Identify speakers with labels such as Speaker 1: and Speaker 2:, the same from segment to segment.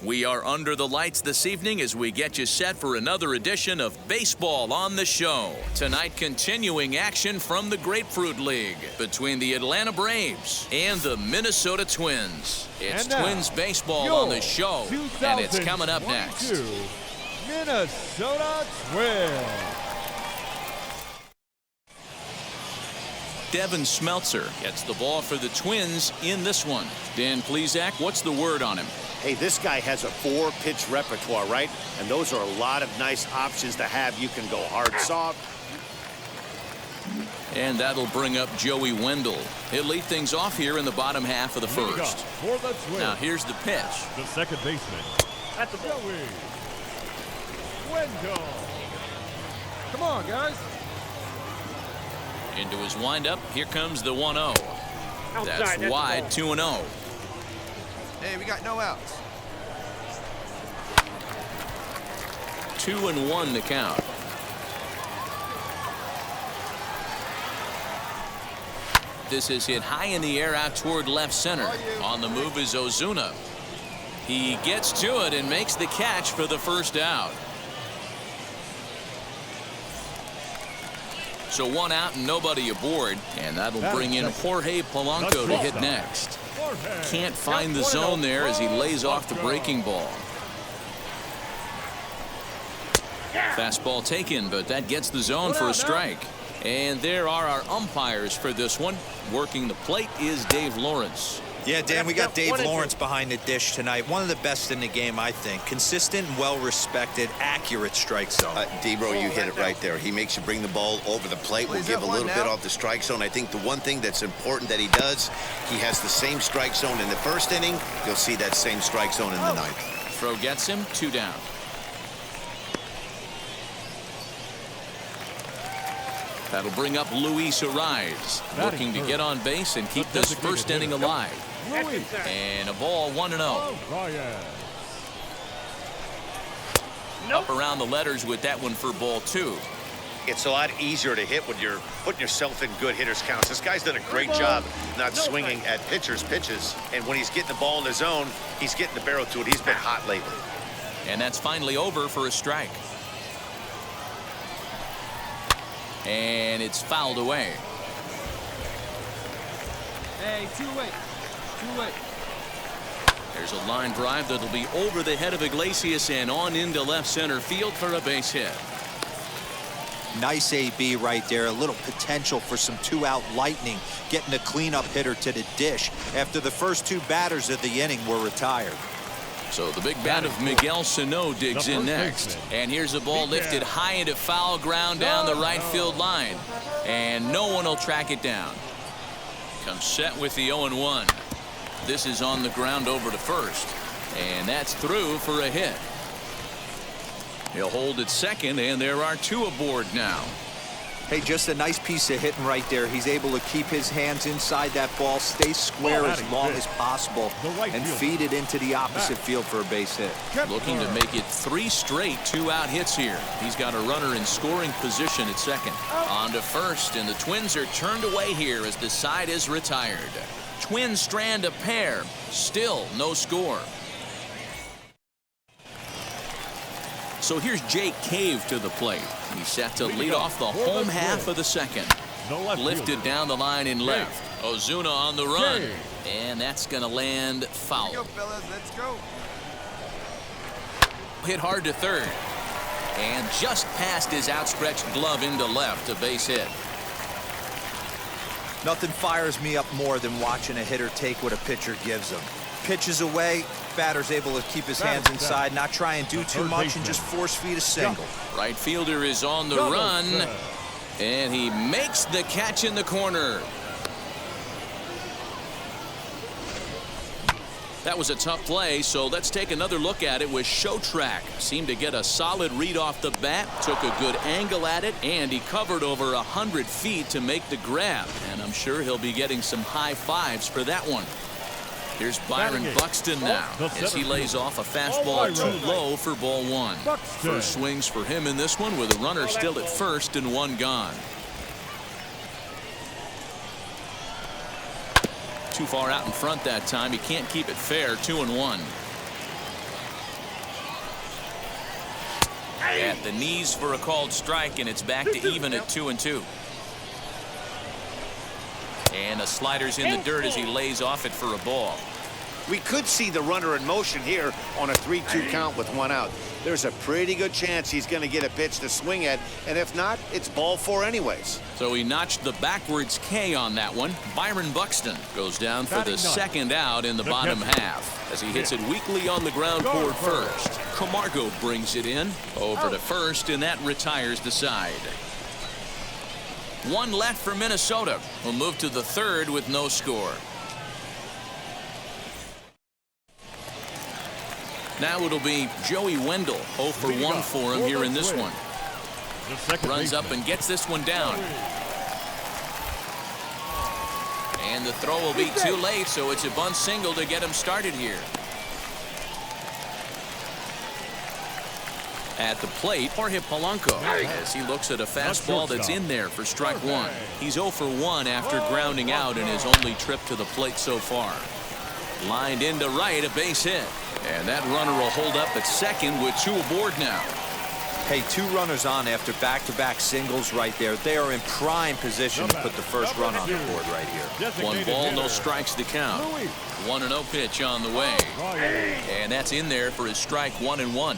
Speaker 1: We are under the lights this evening as we get you set for another edition of Baseball on the Show. Tonight, continuing action from the Grapefruit League between the Atlanta Braves and the Minnesota Twins. It's Twins baseball on the show, and it's coming up next.
Speaker 2: Minnesota Twins.
Speaker 1: Devin Smeltzer gets the ball for the Twins in this one. Dan Plesac, what's the word on him?
Speaker 3: Hey, this guy has a 4-pitch repertoire, right? And those are a lot of nice options to have. You can go hard, soft.
Speaker 1: And that'll bring up Joey Wendell. He'll lead things off here in the bottom half of the first. Now here's the pitch.
Speaker 2: The second baseman.
Speaker 4: That's a ball.
Speaker 2: Joey Wendell. Come on, guys.
Speaker 1: Into his windup. Here comes the 1-0. That's wide, 2-0.
Speaker 5: Hey, we got no outs.
Speaker 1: 2-1 the count. This is hit high in the air out toward left center. On the move is Ozuna. He gets to it and makes the catch for the first out. So one out and nobody aboard, and that'll bring in Jorge Polanco to hit next. Can't find the zone there as he lays off the breaking ball. Fastball taken, but that gets the zone for a strike. And there are our umpires for this one. Working the plate is Dave Lawrence.
Speaker 6: Yeah, Dan, we got Dave Lawrence behind the dish tonight. One of the best in the game, I think. Consistent, well-respected, accurate strike zone.
Speaker 3: D-Bro, you hit it right there. He makes you bring the ball over the plate. We'll give a little bit off the strike zone. I think the one thing that's important that he does, he has the same strike zone in the first inning. You'll see that same strike zone in the ninth.
Speaker 1: Throw gets him, 2 down. That'll bring up Luis Ariz, looking to get on base and keep this first inning alive. And a ball, 1-0. Up around the letters with that one for ball 2.
Speaker 3: It's a lot easier to hit when you're putting yourself in good hitters counts. This guy's done a great job not swinging at pitchers' pitches. And when he's getting the ball in the zone, he's getting the barrel to it. He's been hot lately.
Speaker 1: And that's finally over for a strike. And it's fouled away.
Speaker 2: Hey, two-way.
Speaker 1: There's a line drive that'll be over the head of Iglesias and on into left center field for a base hit.
Speaker 6: Nice AB right there. A little potential for some 2-out lightning. Getting a cleanup hitter to the dish after the first 2 batters of the inning were retired.
Speaker 1: So the big bat of Miguel Sano digs in next. And here's a ball lifted high into foul ground down the right field line. And no one will track it down. Comes set with the 0-1. This is on the ground over to first. And that's through for a hit. He'll hold at second, and there are 2 aboard now.
Speaker 6: Hey, just a nice piece of hitting right there. He's able to keep his hands inside that ball, stay square as long as possible, and feed it into the opposite field for a base hit.
Speaker 1: Looking to make it 3 straight 2-out hits here. He's got a runner in scoring position at second. On to first, and the Twins are turned away here as the side is retired. Twins strand a pair. Still no score. So here's Jake Cave to the plate. He's set to lead off the home half of the second. Lifted down the line in left. Ozuna on the run. And that's going to land foul.
Speaker 5: Let's go, fellas. Let's go.
Speaker 1: Hit hard to third. And just past his outstretched glove into left, a base hit.
Speaker 6: Nothing fires me up more than watching a hitter take what a pitcher gives him. Pitches away, batter's able to keep his hands inside, not try and do too much, and just force feed a single.
Speaker 1: Right fielder is on the run, and he makes the catch in the corner. That was a tough play, so let's take another look at it with Show Track. Seemed to get a solid read off the bat, took a good angle at it, and he covered over 100 feet to make the grab. And I'm sure he'll be getting some high fives for that one. Here's Byron Buxton now as he lays off a fastball too low for ball 1. First swings for him in this one with a runner still at first and 1 gone. Too far out in front that time. He can't keep it fair. 2-1. At the knees for a called strike, and it's back to even at 2-2. And a slider's in the dirt as he lays off it for a ball.
Speaker 3: We could see the runner in motion here on a 3-2 count with 1 out. There's a pretty good chance he's going to get a pitch to swing at, and if not, it's ball 4 anyways.
Speaker 1: So he notched the backwards K on that one. Byron Buxton goes down for the second out in the bottom half as he hits it weakly on the ground toward first. Camargo brings it in over to first, and that retires the side. 1 left for Minnesota, who'll move to the third with no score. Now it'll be Joey Wendell, 0 for 1 for him here in this one. Runs up and gets this one down. And the throw will be too late, so it's a bunt single to get him started here. At the plate, Jorge Polanco, as he looks at a fastball that's in there for strike 1. He's 0 for 1 after grounding out in his only trip to the plate so far. Lined into right, a base hit. And that runner will hold up at second with 2 aboard now.
Speaker 6: Hey, 2 runners on after back-to-back singles right there. They are in prime position to put the first run on the board right here.
Speaker 1: 1 ball, no strikes to count. 1-0 pitch on the way. And that's in there for his strike 1-1.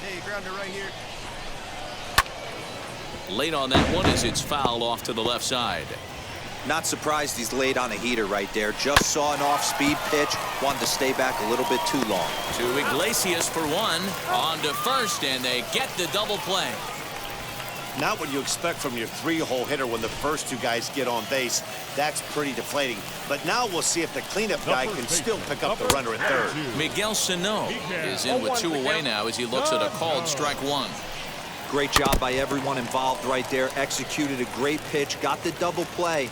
Speaker 5: Hey, grounder right here.
Speaker 1: Late on that one as it's fouled off to the left side.
Speaker 6: Not surprised he's laid on a heater right there. Just saw an off-speed pitch. Wanted to stay back a little bit too long.
Speaker 1: To Iglesias for 1. On to first, and they get the double play.
Speaker 3: Not what you expect from your 3-hole hitter when the first 2 guys get on base. That's pretty deflating. But now we'll see if the cleanup guy can still pick up the runner at third.
Speaker 1: Miguel Sano is in with 2 away now as he looks at a called strike 1.
Speaker 6: Great job by everyone involved right there. Executed a great pitch. Got the double play.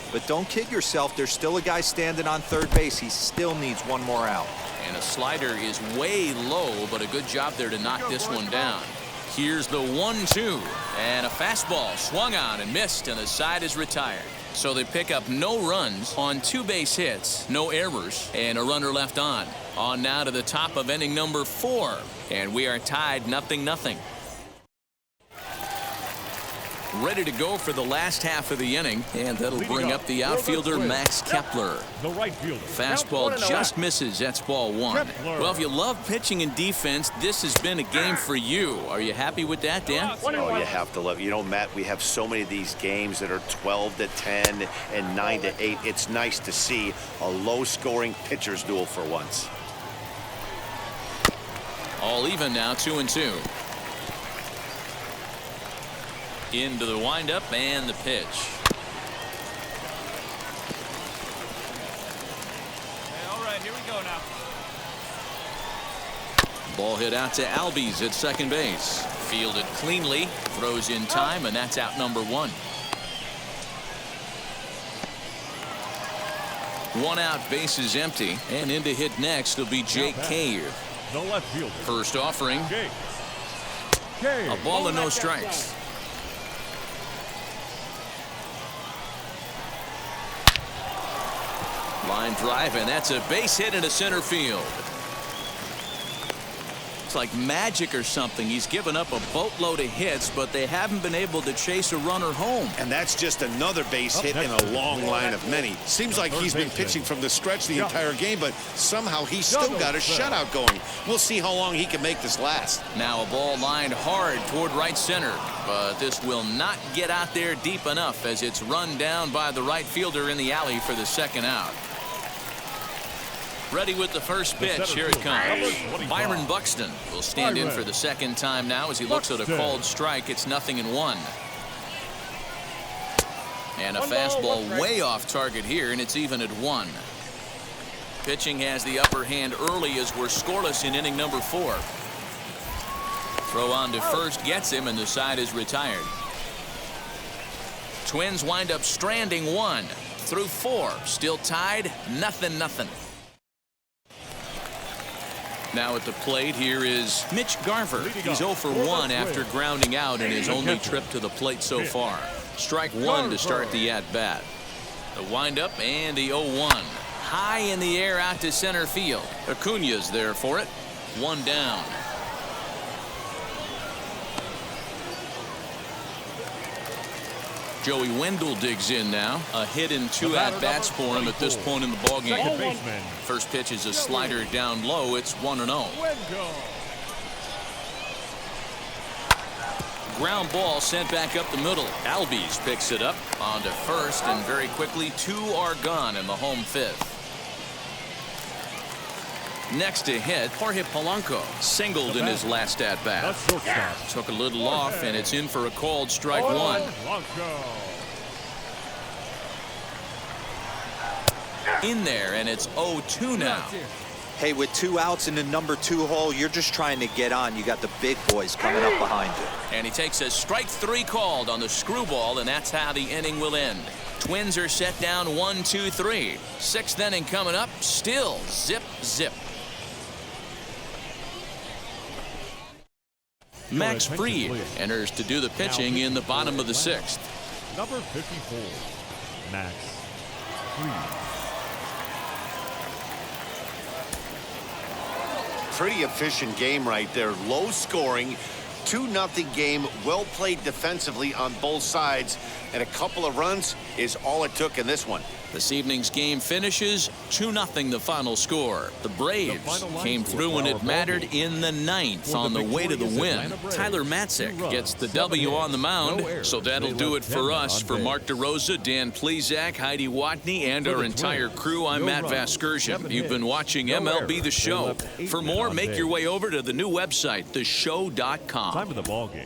Speaker 6: But don't kid yourself, there's still a guy standing on third base. He still needs 1 more out.
Speaker 1: And a slider is way low, but a good job there to knock this one down. Here's the 1-2. And a fastball swung on and missed, and the side is retired. So they pick up no runs on 2 base hits, no errors, and a runner left on. On now to the top of inning number 4. And we are tied 0-0. Ready to go for the last half of the inning, and that'll bring up the outfielder Max Kepler.
Speaker 2: The right fielder.
Speaker 1: Fastball just misses. That's ball 1. Well, if you love pitching and defense, this has been a game for you. Are you happy with that, Dan?
Speaker 3: Oh, you have to love it. You know, Matt, we have so many of these games that are 12-10 and 9-8. It's nice to see a low-scoring pitcher's duel for once.
Speaker 1: All even now, 2-2. Into the windup and the pitch.
Speaker 2: Hey, all right, here we go now.
Speaker 1: Ball hit out to Albies at second base. Fielded cleanly, throws in time, and that's out number 1. 1 out, base is empty, and in to hit next will be Jake Cave.
Speaker 2: The left fielder.
Speaker 1: First offering. A ball and no strikes. Line drive, and that's a base hit into center field. It's like magic or something. He's given up a boatload of hits, but they haven't been able to chase a runner home.
Speaker 3: And that's just another base hit in a long line of many. Seems like he's been pitching from the stretch the entire game, but somehow he's still got a shutout going. We'll see how long he can make this last.
Speaker 1: Now a ball lined hard toward right center, but this will not get out there deep enough as it's run down by the right fielder in the alley for the second out. Ready with the first pitch. Here it comes. Byron Buxton will stand in for the second time now as he looks at a called strike. It's 0-1. And a fastball way off target here, and it's even at 1. Pitching has the upper hand early as we're scoreless in inning number 4. Throw on to first gets him, and the side is retired. Twins wind up stranding 1 through 4. Still tied, 0-0. Now at the plate, here is Mitch Garver. He's 0 for 1 after grounding out in his only trip to the plate so far. Strike 1 to start the at-bat. The windup and the 0-1. High in the air out to center field. Acuna's there for it. 1 down. Joey Wendell digs in now. A hit and 2 at-bats for him at this point in the ballgame.
Speaker 2: Second baseman.
Speaker 1: First pitch is a slider down low. It's 1-0. Ground ball sent back up the middle. Albies picks it up onto first, and very quickly 2 are gone in the home 5th. Next to hit, Jorge Polanco singled in his last at-bat. Took a little off, and it's in for a called strike 1. In there, and it's 0-2 now.
Speaker 6: Hey, with 2 outs in the number 2 hole, you're just trying to get on. You got the big boys coming up behind you.
Speaker 1: And he takes a strike 3 called on the screwball, and that's how the inning will end. Twins are set down 1-2-3. 6th inning coming up. Still zip, zip. Max Fried enters to do the pitching in the bottom of the 6th.
Speaker 2: Number 54, Max Fried.
Speaker 3: Pretty efficient game right there. Low scoring, 2-0 game. Well played defensively on both sides. And a couple of runs is all it took in this one.
Speaker 1: This evening's game finishes 2-0 the final score. The Braves came through when it mattered in the 9th on the way to the win. Tyler Matzek gets the W on the mound. So that'll do it for us. For Mark DeRosa, Dan Plezak, Heidi Watney, and our entire crew, I'm Matt Vasgersian. You've been watching MLB The Show. For more, make your way over to the new website, theshow.com.
Speaker 2: Time of the ball game.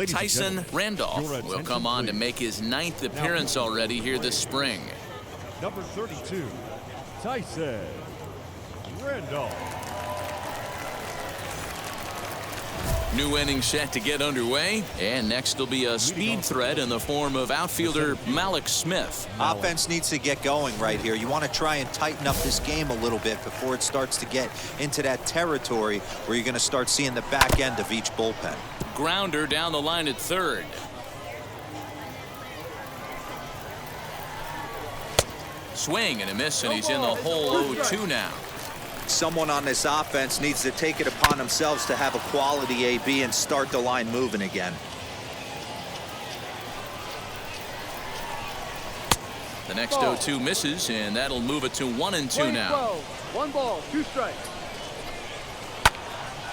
Speaker 1: Tyson Randolph will come on to make his 9th appearance already here this spring.
Speaker 2: Number 32, Tyson Randolph.
Speaker 1: New inning set to get underway, and next will be a speed threat in the form of outfielder Malik Smith.
Speaker 6: Offense needs to get going right here. You want to try and tighten up this game a little bit before it starts to get into that territory where you're going to start seeing the back end of each bullpen.
Speaker 1: Grounder down the line at third. Swing and a miss, and he's in the hole 0-2 now.
Speaker 6: Someone on this offense needs to take it upon themselves to have a quality AB and start the line moving again.
Speaker 1: The next 0-2 misses, and that'll move it to 1-2 now.
Speaker 4: 1 ball, 2 strikes.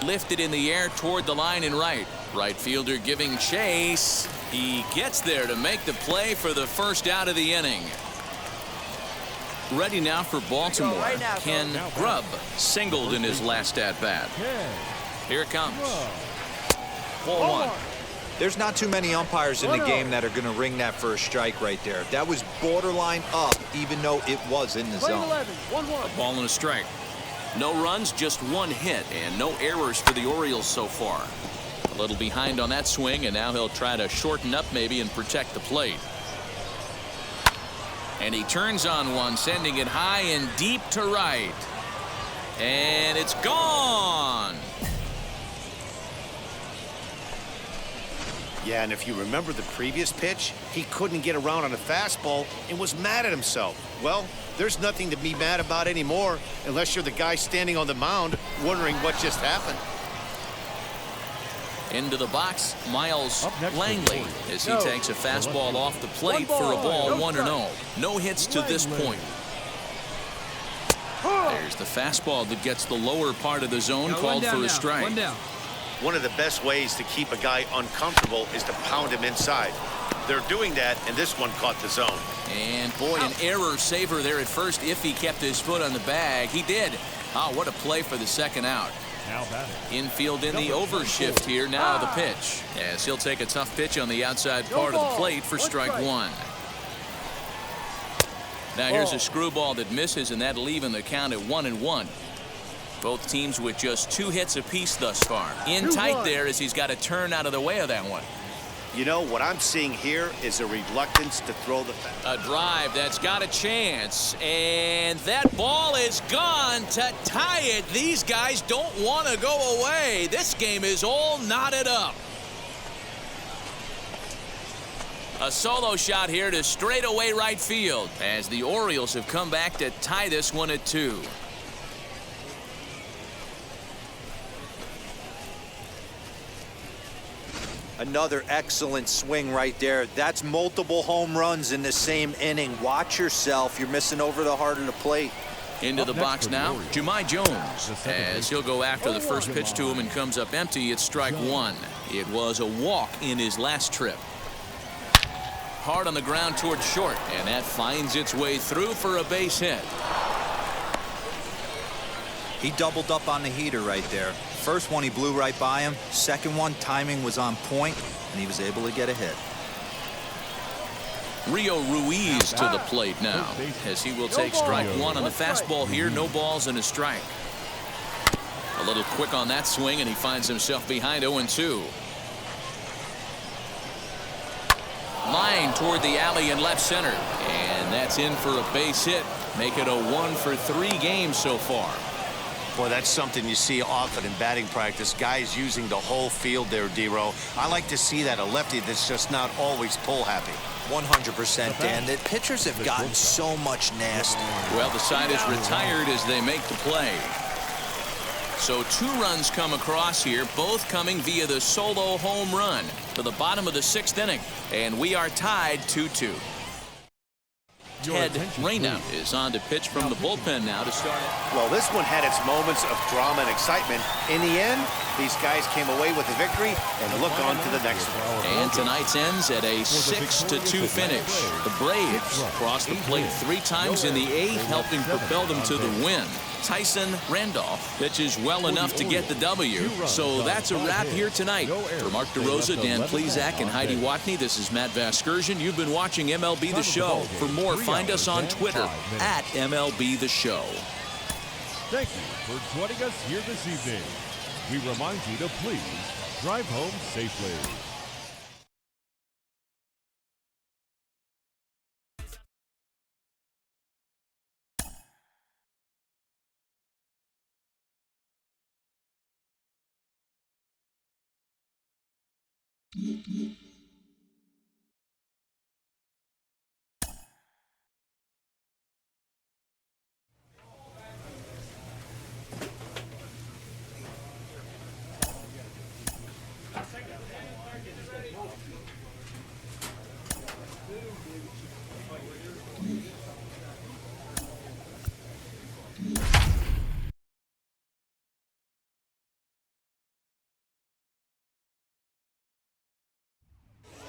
Speaker 1: Lifted in the air toward the line and right. Right fielder giving chase. He gets there to make the play for the first out of the inning. Ready now for Baltimore. Ken Grubb singled in his last at-bat. Here it comes. Ball 1.
Speaker 6: There's not too many umpires in the game that are going to ring that for a strike right there. That was borderline up, even though it was in the zone.
Speaker 4: 1-1.
Speaker 1: A ball and a strike. No runs, just 1 hit, and no errors for the Orioles so far. A little behind on that swing, and now he'll try to shorten up maybe and protect the plate. And he turns on one, sending it high and deep to right. And it's gone.
Speaker 3: Yeah, and if you remember the previous pitch, he couldn't get around on a fastball and was mad at himself. Well, there's nothing to be mad about anymore unless you're the guy standing on the mound wondering what just happened.
Speaker 1: Into the box, Miles Langley, as he takes a fastball off the plate for a ball 1-0. No hits to this point. There's the fastball that gets the lower part of the zone, called for a strike.
Speaker 3: One of the best ways to keep a guy uncomfortable is to pound him inside. They're doing that, and this one caught the zone.
Speaker 1: And boy, an error saver there at first if he kept his foot on the bag. He did. Oh, what a play for the second out.
Speaker 2: Now batting.
Speaker 1: Infield in the overshift here. Now the pitch, as he'll take a tough pitch on the outside part of the plate for strike 1. Now here's a screwball that misses, and that'll even the count at 1-1. Both teams with just 2 hits apiece thus far. In tight there as he's got to turn out of the way of that one.
Speaker 3: You know, what I'm seeing here is a reluctance to throw the
Speaker 1: A drive that's got a chance, and that ball is gone to tie it. These guys don't want to go away. This game is all knotted up. A solo shot here to straightaway right field as the Orioles have come back to tie this one at 2.
Speaker 6: Another excellent swing right there. That's multiple home runs in the same inning. Watch yourself. You're missing over the heart of the plate.
Speaker 1: Into the box now, Jahmai Jones, as he'll go after the first pitch to him and comes up empty. It's strike 1. It was a walk in his last trip. Hard on the ground towards short, and that finds its way through for a base hit.
Speaker 6: He doubled up on the heater right there. First one he blew right by him. Second one, timing was on point, and he was able to get a hit.
Speaker 1: Rio Ruiz to the plate now, as he will take strike 1 on the fastball here. No balls and a strike. A little quick on that swing, and he finds himself behind 0-2. Line toward the alley in left center, and that's in for a base hit. Make it a 1 for 3 games so far.
Speaker 3: Boy, that's something you see often in batting practice. Guys using the whole field there, D-Row. I like to see that, a lefty that's just not always pull happy.
Speaker 6: 100%, Dan. The pitchers have gotten so much nasty.
Speaker 1: Well, the side is retired as they make the play. So 2 runs come across here, both coming via the solo home run to the bottom of the 6th inning. And we are tied 2-2. Ted Reyna is on to pitch from the bullpen now to start it.
Speaker 3: Well, this one had its moments of drama and excitement. In the end, these guys came away with the victory and look on to the next one.
Speaker 1: And tonight's ends at a 6-2 finish. The Braves crossed the plate 3 times in the 8th, helping propel them to the win. Tyson Randolph pitches well enough to get the W. So that's a wrap here tonight. For Mark DeRosa, Dan Plesac, and Heidi Watney, this is Matt Vasgersian. You've been watching MLB The Show. For more, find us on Twitter at MLB The Show.
Speaker 2: Thank you for joining us here this evening. We remind you to please drive home safely.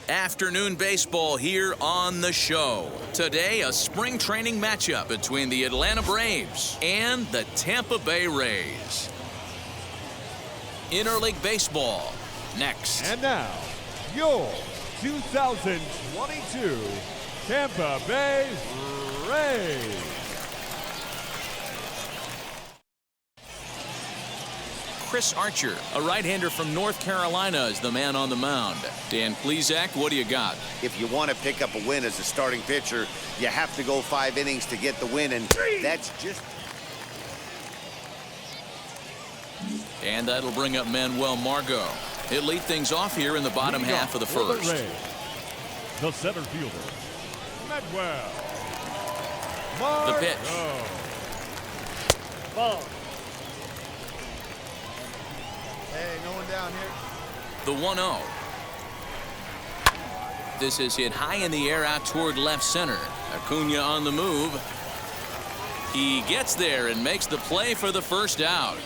Speaker 1: Afternoon baseball here on the show. Today, a spring training matchup between the Atlanta Braves and the Tampa Bay Rays. Interleague baseball next.
Speaker 2: And now, your 2022 Tampa Bay Rays.
Speaker 1: Chris Archer, a right-hander from North Carolina, is the man on the mound. Dan Plesac, what do you got?
Speaker 3: If you want to pick up a win as a starting pitcher, you have to go 5 innings to get the win, and that's just...
Speaker 1: And that'll bring up Manuel Margot. He'll lead things off here in the bottom half of the first.
Speaker 2: The center fielder, Manuel
Speaker 1: The
Speaker 2: Margot.
Speaker 1: pitch.
Speaker 4: Ball.
Speaker 5: Hey, no one down here.
Speaker 1: The 1-0. This is hit high in the air out toward left center. Acuna on the move. He gets there and makes the play for the first out.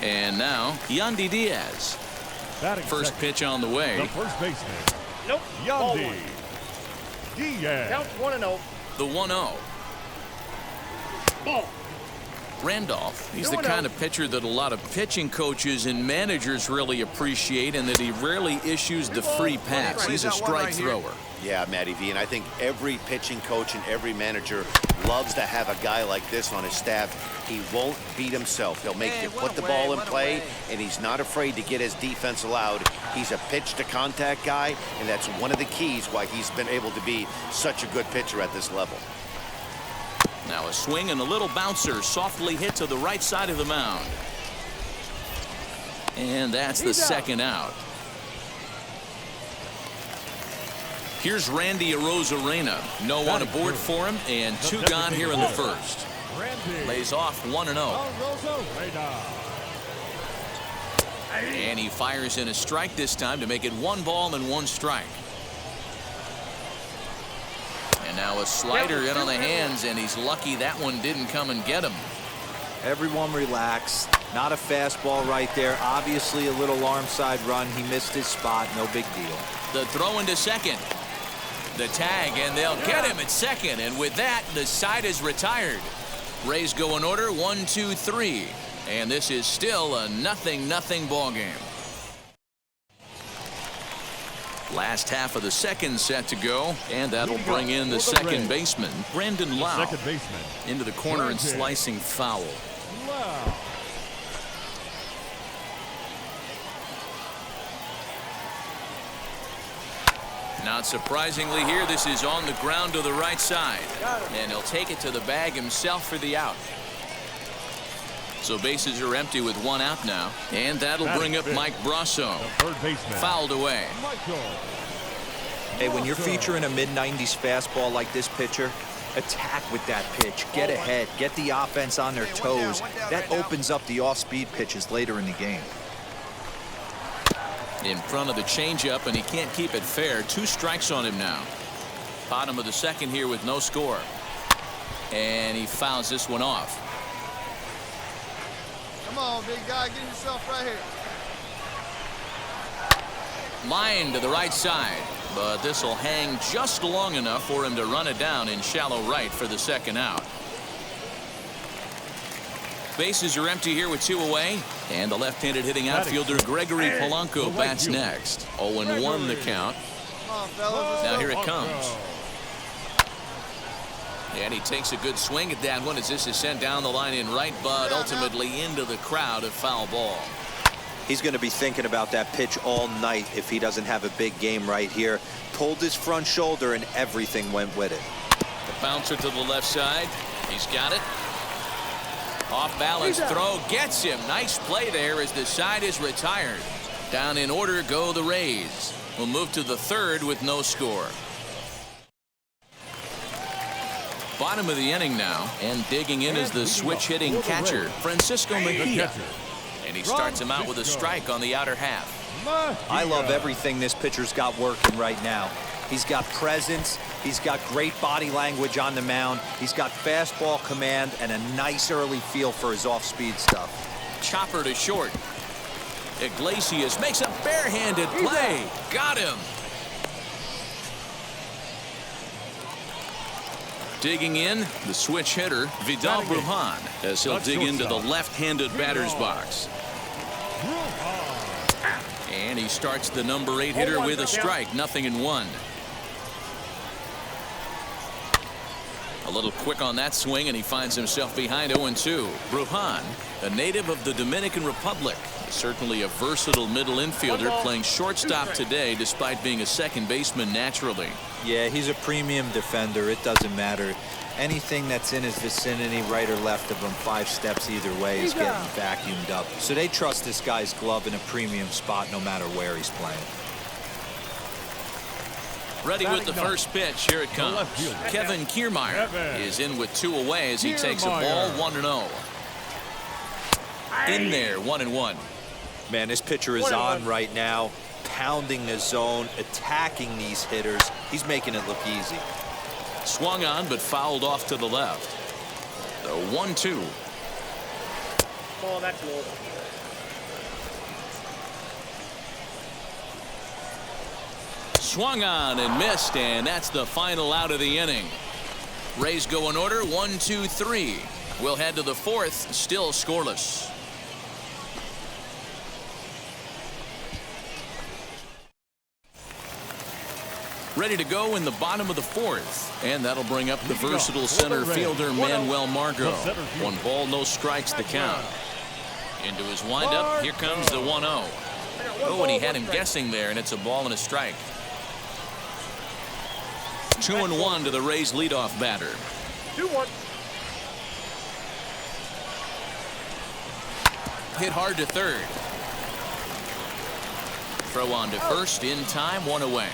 Speaker 1: And now, Yandy Diaz.
Speaker 2: Batting
Speaker 1: First
Speaker 2: second,
Speaker 1: pitch on the way.
Speaker 2: the first baseman,
Speaker 4: Nope. Ball
Speaker 2: Yandy
Speaker 4: one.
Speaker 2: Diaz.
Speaker 4: Count 1-0.
Speaker 1: The 1-0.
Speaker 4: Ball.
Speaker 1: Randolph, he's the kind of pitcher that a lot of pitching coaches and managers really appreciate, and that he rarely issues the free pass. He's a strike thrower.
Speaker 3: Yeah, Matty V, and I think every pitching coach and every manager loves to have a guy like this on his staff. He won't beat himself. He'll make you put the ball in play, and he's not afraid to get his defense allowed. He's a pitch-to-contact guy, and that's one of the keys why he's been able to be such a good pitcher at this level.
Speaker 1: Now a swing and a little bouncer softly hit to the right side of the mound. And that's the second out. Here's Randy Arozarena. No one aboard for him, and 2 gone here in the first. Lays off 1-0. And he fires in a strike this time to make it 1 ball and 1 strike. And now a slider in on the hands, and he's lucky that one didn't come and get him.
Speaker 6: Everyone relax. Not a fastball right there. Obviously a little arm side run. He missed his spot. No big deal.
Speaker 1: The throw into second. The tag, and they'll get him at second. And with that, the side is retired. Rays go in order 1, 2, 3. And this is still a 0-0 ball game. Last half of the second set to go, and that'll bring in the second baseman, Brandon Lau, into the corner and slicing foul. Not surprisingly here, this is on the ground to the right side, and he'll take it to the bag himself for the out. So bases are empty with 1 out now, and that'll bring up Mike Brasso. Fouled away.
Speaker 6: Hey, when you're featuring a mid-90s fastball like this pitcher, attack with that pitch. Get ahead. Get the offense on their toes. That opens up the off-speed pitches later in the game.
Speaker 1: In front of the changeup, and he can't keep it fair. 2 strikes on him now. Bottom of the second here with no score. And he fouls this one off.
Speaker 5: Come on, big guy, get yourself right here.
Speaker 1: Line to the right side, but this will hang just long enough for him to run it down in shallow right for the second out. Bases are empty here with 2 away, and the left-handed hitting outfielder Gregory Polanco bats next. 0-1 the count.
Speaker 5: Come on, fellas.
Speaker 1: Now here it comes. And he takes a good swing at that one as this is sent down the line in right, but ultimately into the crowd, a foul ball.
Speaker 6: He's going to be thinking about that pitch all night if he doesn't have a big game right here. Pulled his front shoulder and everything went with it.
Speaker 1: The bouncer to the left side. He's got it. Off balance throw gets him. Nice play there as the side is retired. Down in order go the Rays. We'll move to the third with no score. Bottom of the inning now, and digging in is the switch hitting catcher Francisco Mejia. And he starts him out with a strike on the outer half.
Speaker 6: I love everything this pitcher's got working right now. He's got presence. He's got great body language on the mound. He's got fastball command and a nice early feel for his off-speed stuff.
Speaker 1: Chopper to short. Iglesias makes a barehanded play. Got him. Digging in, the switch hitter, Vidal Brujan, as he'll dig into the left-handed batter's box. And he starts the number 8 hitter with a strike, 0-1. A little quick on that swing, and he finds himself behind 0-2. Brujan, a native of the Dominican Republic, certainly a versatile middle infielder, playing shortstop today despite being a second baseman naturally.
Speaker 6: Yeah, he's a premium defender. It doesn't matter. Anything that's in his vicinity, right or left of him, 5 steps either way, is getting vacuumed up. So they trust this guy's glove in a premium spot no matter where he's playing.
Speaker 1: Ready with the first pitch. Here it comes. Kevin Kiermaier is in with 2 away as he takes a ball 1-0. In there, 1-1.
Speaker 6: Man, this pitcher is on right now, pounding the zone, attacking these hitters. He's making it look easy.
Speaker 1: Swung on, but fouled off to the left. The 1-2.
Speaker 4: Oh, that's low.
Speaker 1: Swung on and missed, and that's the final out of the inning. Rays go in order 1, 2, 3. We'll head to the fourth, still scoreless. Ready to go in the bottom of the fourth, and that'll bring up the versatile center fielder Manuel Margot. 1 ball, no strikes the count. Into his windup, here comes the 1-0. Oh, and he had him guessing there, and it's a ball and a strike. 2-1 to the Rays leadoff batter.
Speaker 4: 2-1.
Speaker 1: Hit hard to third. Throw on to first in time, 1 away.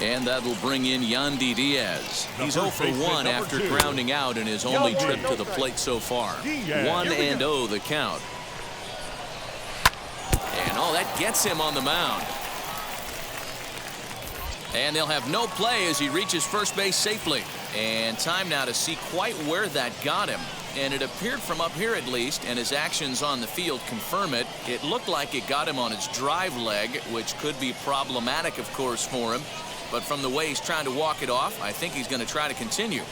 Speaker 1: And that'll bring in Yandy Diaz. He's 0 for 1 after grounding out in his only trip to the plate so far. 1-0 the count. And oh, that gets him on the mound. And they'll have no play as he reaches first base safely. And time now to see quite where that got him. And it appeared from up here at least, and his actions on the field confirm it. It looked like it got him on his drive leg, which could be problematic, of course, for him. But from the way he's trying to walk it off, I think he's going to try to continue.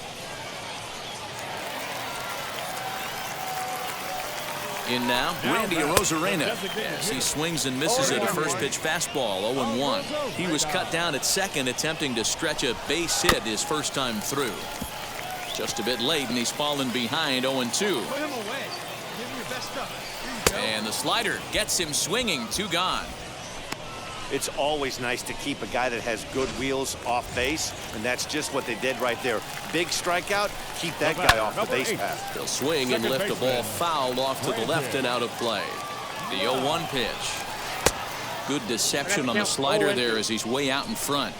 Speaker 1: In now, Randy Arozarena, as he swings and misses at a first pitch fastball, 0-1. He was cut down at second, attempting to stretch a base hit his first time through. Just a bit late, and he's fallen behind, 0-2. And the slider gets him swinging, 2 gone.
Speaker 7: It's always nice to keep a guy that has good wheels off base, and that's just what they did right there. Big strikeout, keep that guy off the base path.
Speaker 1: They'll swing and lift a ball foul off to the left and out of play. The 0-1 pitch. Good deception on the slider there as he's way out in front.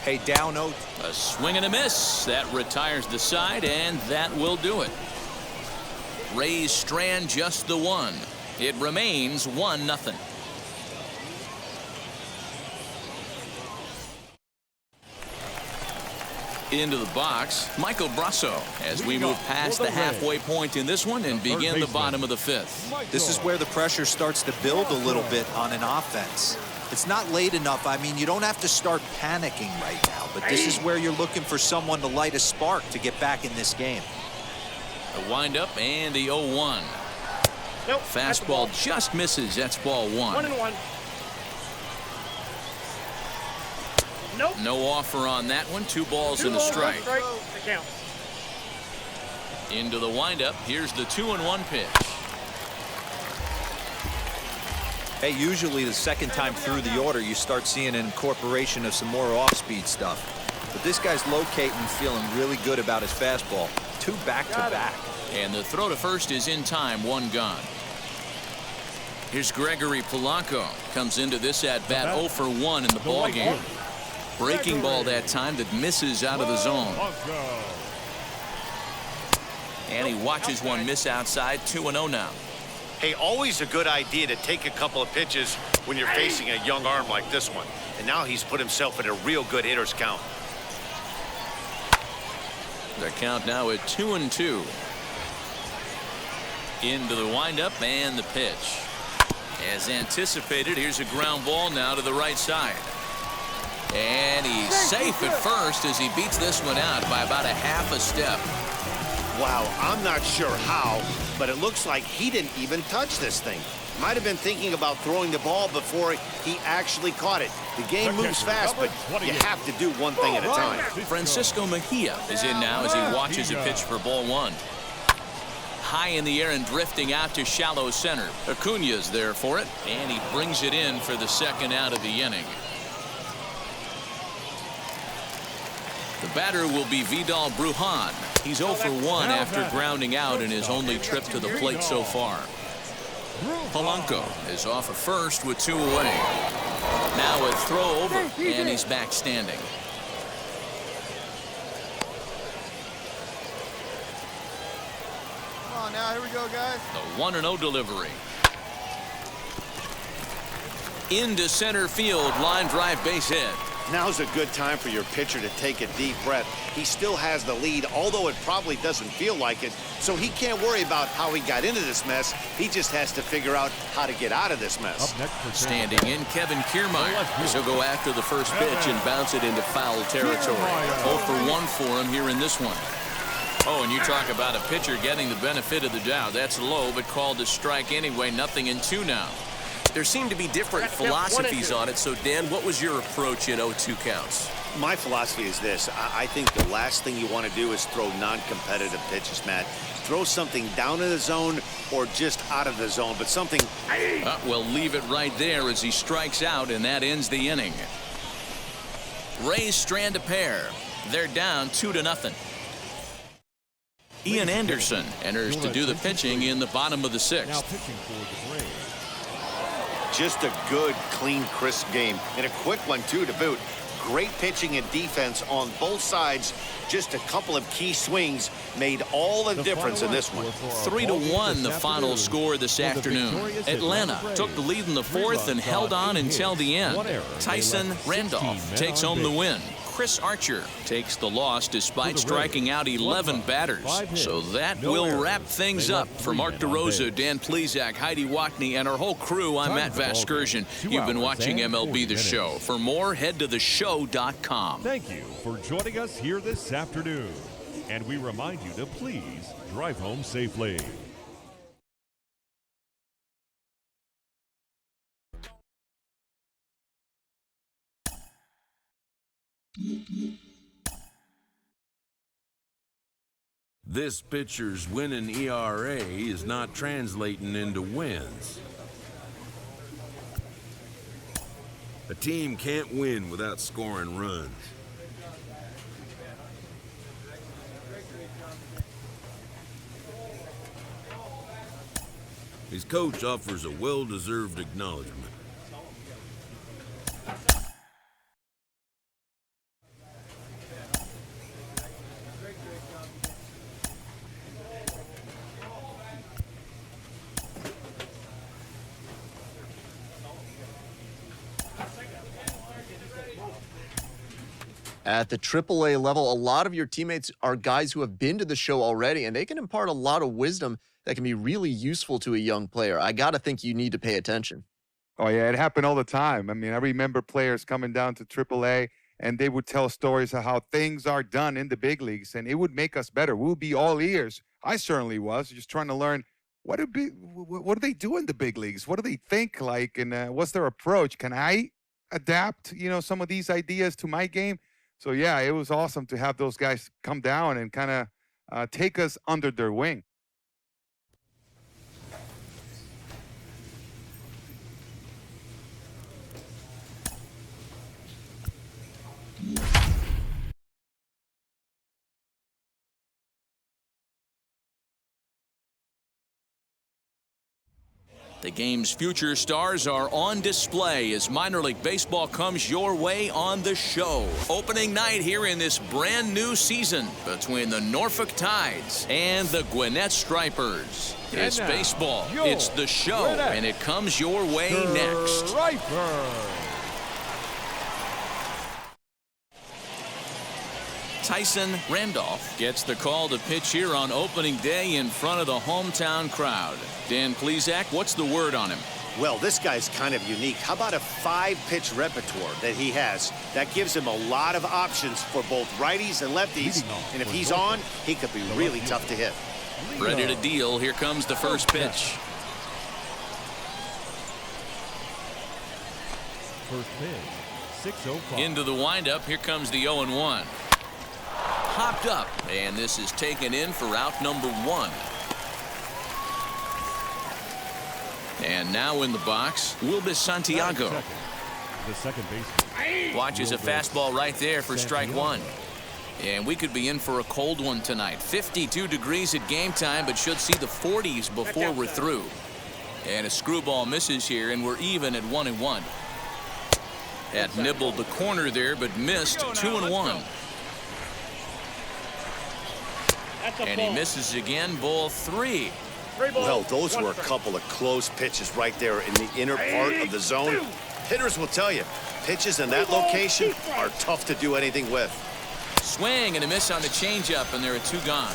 Speaker 6: Hey, down 0.
Speaker 1: A swing and a miss. That retires the side, and that will do it. Rays strand just the 1. It remains 1-0. Into the box, Michael Brasso, as we move past the halfway point in this one and begin the bottom of the 5th.
Speaker 6: This is where the pressure starts to build a little bit on an offense. It's not late enough. I mean, you don't have to start panicking right now, but this is where you're looking for someone to light a spark to get back in this game.
Speaker 1: The windup and the 0-1.
Speaker 4: Nope,
Speaker 1: fastball just misses. That's ball 1.
Speaker 4: 1-1. Nope.
Speaker 1: No offer on that one. 2 balls and a strike. Into the windup. Here's the 2-1 pitch.
Speaker 6: Hey, usually the second time through the order, you start seeing an incorporation of some more off-speed stuff. But this guy's locating, feeling really good about his fastball. 2 back-to-back.
Speaker 1: And the throw to first is in time. 1 gone. Here's Gregory Polanco. Comes into this at-bat 0 for 1 in the ballgame. Breaking ball that time that misses out of the zone. And he watches one miss outside. 2-0 now.
Speaker 7: Hey, always a good idea to take a couple of pitches when you're facing a young arm like this one. And now he's put himself at a real good hitter's count.
Speaker 1: The count now at 2-2. Into the windup and the pitch. As anticipated, here's a ground ball now to the right side. And he's safe at first as he beats this one out by about a half a step.
Speaker 7: Wow, I'm not sure how, but it looks like he didn't even touch this thing. Might have been thinking about throwing the ball before he actually caught it. The game moves fast, but you have to do one thing at a time.
Speaker 1: Francisco Mejia is in now as he watches a pitch for ball 1. High in the air and drifting out to shallow center. Acuna's there for it, and he brings it in for the second out of the inning. The batter will be Vidal Brujan. He's 0 for 1 after grounding out in his only trip to the plate so far. Polanco is off of first with 2 away. Now a throw over, and he's back standing.
Speaker 5: Come on now, here we go, guys.
Speaker 1: The 1-0 delivery. Into center field, line drive base hit.
Speaker 7: Now's a good time for your pitcher to take a deep breath. He still has the lead, although it probably doesn't feel like it. So he can't worry about how he got into this mess. He just has to figure out how to get out of this mess.
Speaker 1: Standing in, Kevin Kiermaier. He'll go after the first pitch and bounce it into foul territory. 0 for 1 for him here in this one. Oh, and you talk about a pitcher getting the benefit of the doubt. That's low, but called a strike anyway. Nothing in 2 now.
Speaker 8: There seem to be different philosophies on it. So, Dan, what was your approach in 0-2 counts?
Speaker 7: My philosophy is this. I think the last thing you want to do is throw non-competitive pitches, Matt. Throw something down in the zone or just out of the zone, but something...
Speaker 1: We'll leave it right there as he strikes out, and that ends the inning. Rays strand a pair. They're down 2-0. Ian Anderson enters to do the pitching in the bottom of the 6th.
Speaker 2: Now pitching for the Rays.
Speaker 7: Just a good, clean, crisp game. And a quick one, too, to boot. Great pitching and defense on both sides. Just a couple of key swings made all the difference in this one.
Speaker 1: 3-1 the final score this afternoon. Atlanta took the lead in the 4th and held on until the end. Tyson Randolph takes home the win. Chris Archer takes the loss despite striking out 11 batters. So that will wrap things up. For Mark DeRosa, Dan Plesac, Heidi Watney, and our whole crew, I'm Matt Vasgersian. You've been watching MLB The Show. For more, head to theshow.com.
Speaker 2: Thank you for joining us here this afternoon. And we remind you to please drive home safely.
Speaker 9: This pitcher's winning ERA is not translating into wins. A team can't win without scoring runs. His coach offers a well-deserved acknowledgement.
Speaker 10: At the AAA level, a lot of your teammates are guys who have been to the show already, and they can impart a lot of wisdom that can be really useful to a young player. I got to think you need to pay attention.
Speaker 11: Oh, yeah, it happened all the time. I mean, I remember players coming down to AAA, and they would tell stories of how things are done in the big leagues, and it would make us better. We would be all ears. I certainly was, just trying to learn what do they do in the big leagues? What do they think like, and what's their approach? Can I adapt, some of these ideas to my game? So, yeah, it was awesome to have those guys come down and kind of take us under their wing.
Speaker 1: The game's future stars are on display as minor league baseball comes your way on the show. Opening night here in this brand new season between the Norfolk Tides and the Gwinnett Stripers. It's baseball, it's the show, and it comes your way next. Tyson Randolph gets the call to pitch here on opening day in front of the hometown crowd. Dan Plesac, what's the word on him?
Speaker 7: Well, this guy's kind of unique. How about a 5-pitch repertoire that he has? That gives him a lot of options for both righties and lefties. And if he's on, he could be really tough to hit.
Speaker 1: Ready to deal. Here comes the first pitch.
Speaker 2: First pitch, 6-0.
Speaker 1: Into the windup. Here comes the 0-1. Hopped up, and this is taken in for out number 1. And now in the box, Wilbis Santiago.
Speaker 2: The second baseman.
Speaker 1: Watches a fastball right there for strike 1. And we could be in for a cold one tonight. 52 degrees at game time, but should see the 40s before we're through. And a screwball misses here, and we're even at 1-1. Had nibbled the corner there, but missed. 2-1. And he misses again, ball 3.
Speaker 7: Well, those were a couple of close pitches right there in the inner part of the zone. Hitters will tell you, pitches in that location are tough to do anything with.
Speaker 1: Swing and a miss on the changeup, and there are 2 gone.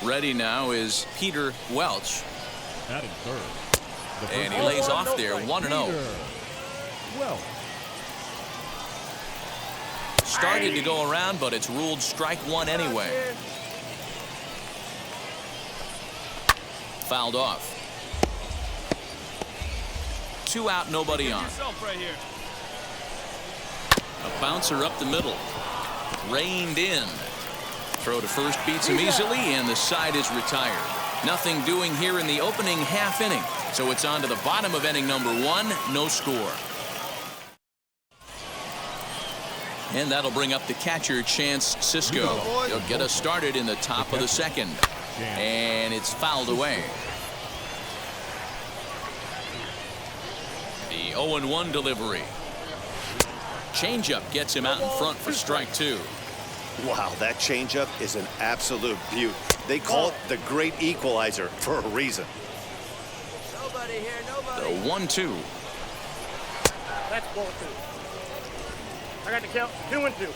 Speaker 1: Ready now is Peter Welch.
Speaker 2: Batting third.
Speaker 1: And he lays off there, 1-0.
Speaker 2: Well,
Speaker 1: Started to go around, but it's ruled strike 1 anyway. Fouled off. 2 out, nobody on. A bouncer up the middle. Reined in. Throw to first beats him easily, and the side is retired. Nothing doing here in the opening half inning. So it's on to the bottom of inning number 1, no score. And that'll bring up the catcher, Chance Sisco. He'll get us started in the top of the second. And it's fouled away. The 0-1 delivery. Changeup gets him out in front for strike 2.
Speaker 7: Wow, that changeup is an absolute beaut. They call it the great equalizer for a reason.
Speaker 5: Nobody here, nobody.
Speaker 1: The 1-2.
Speaker 4: That's ball 2. I got the count. 2-2.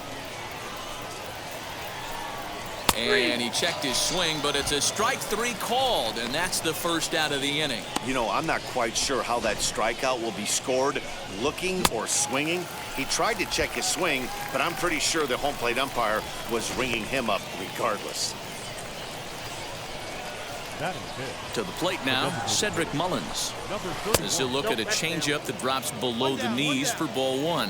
Speaker 1: And he checked his swing, but it's a strike 3 called, and that's the first out of the inning.
Speaker 7: You know, I'm not quite sure how that strikeout will be scored, looking or swinging. He tried to check his swing, but I'm pretty sure the home plate umpire was ringing him up regardless.
Speaker 1: To the plate now, Cedric Mullins. As he'll look at a changeup that drops below the knees for ball 1.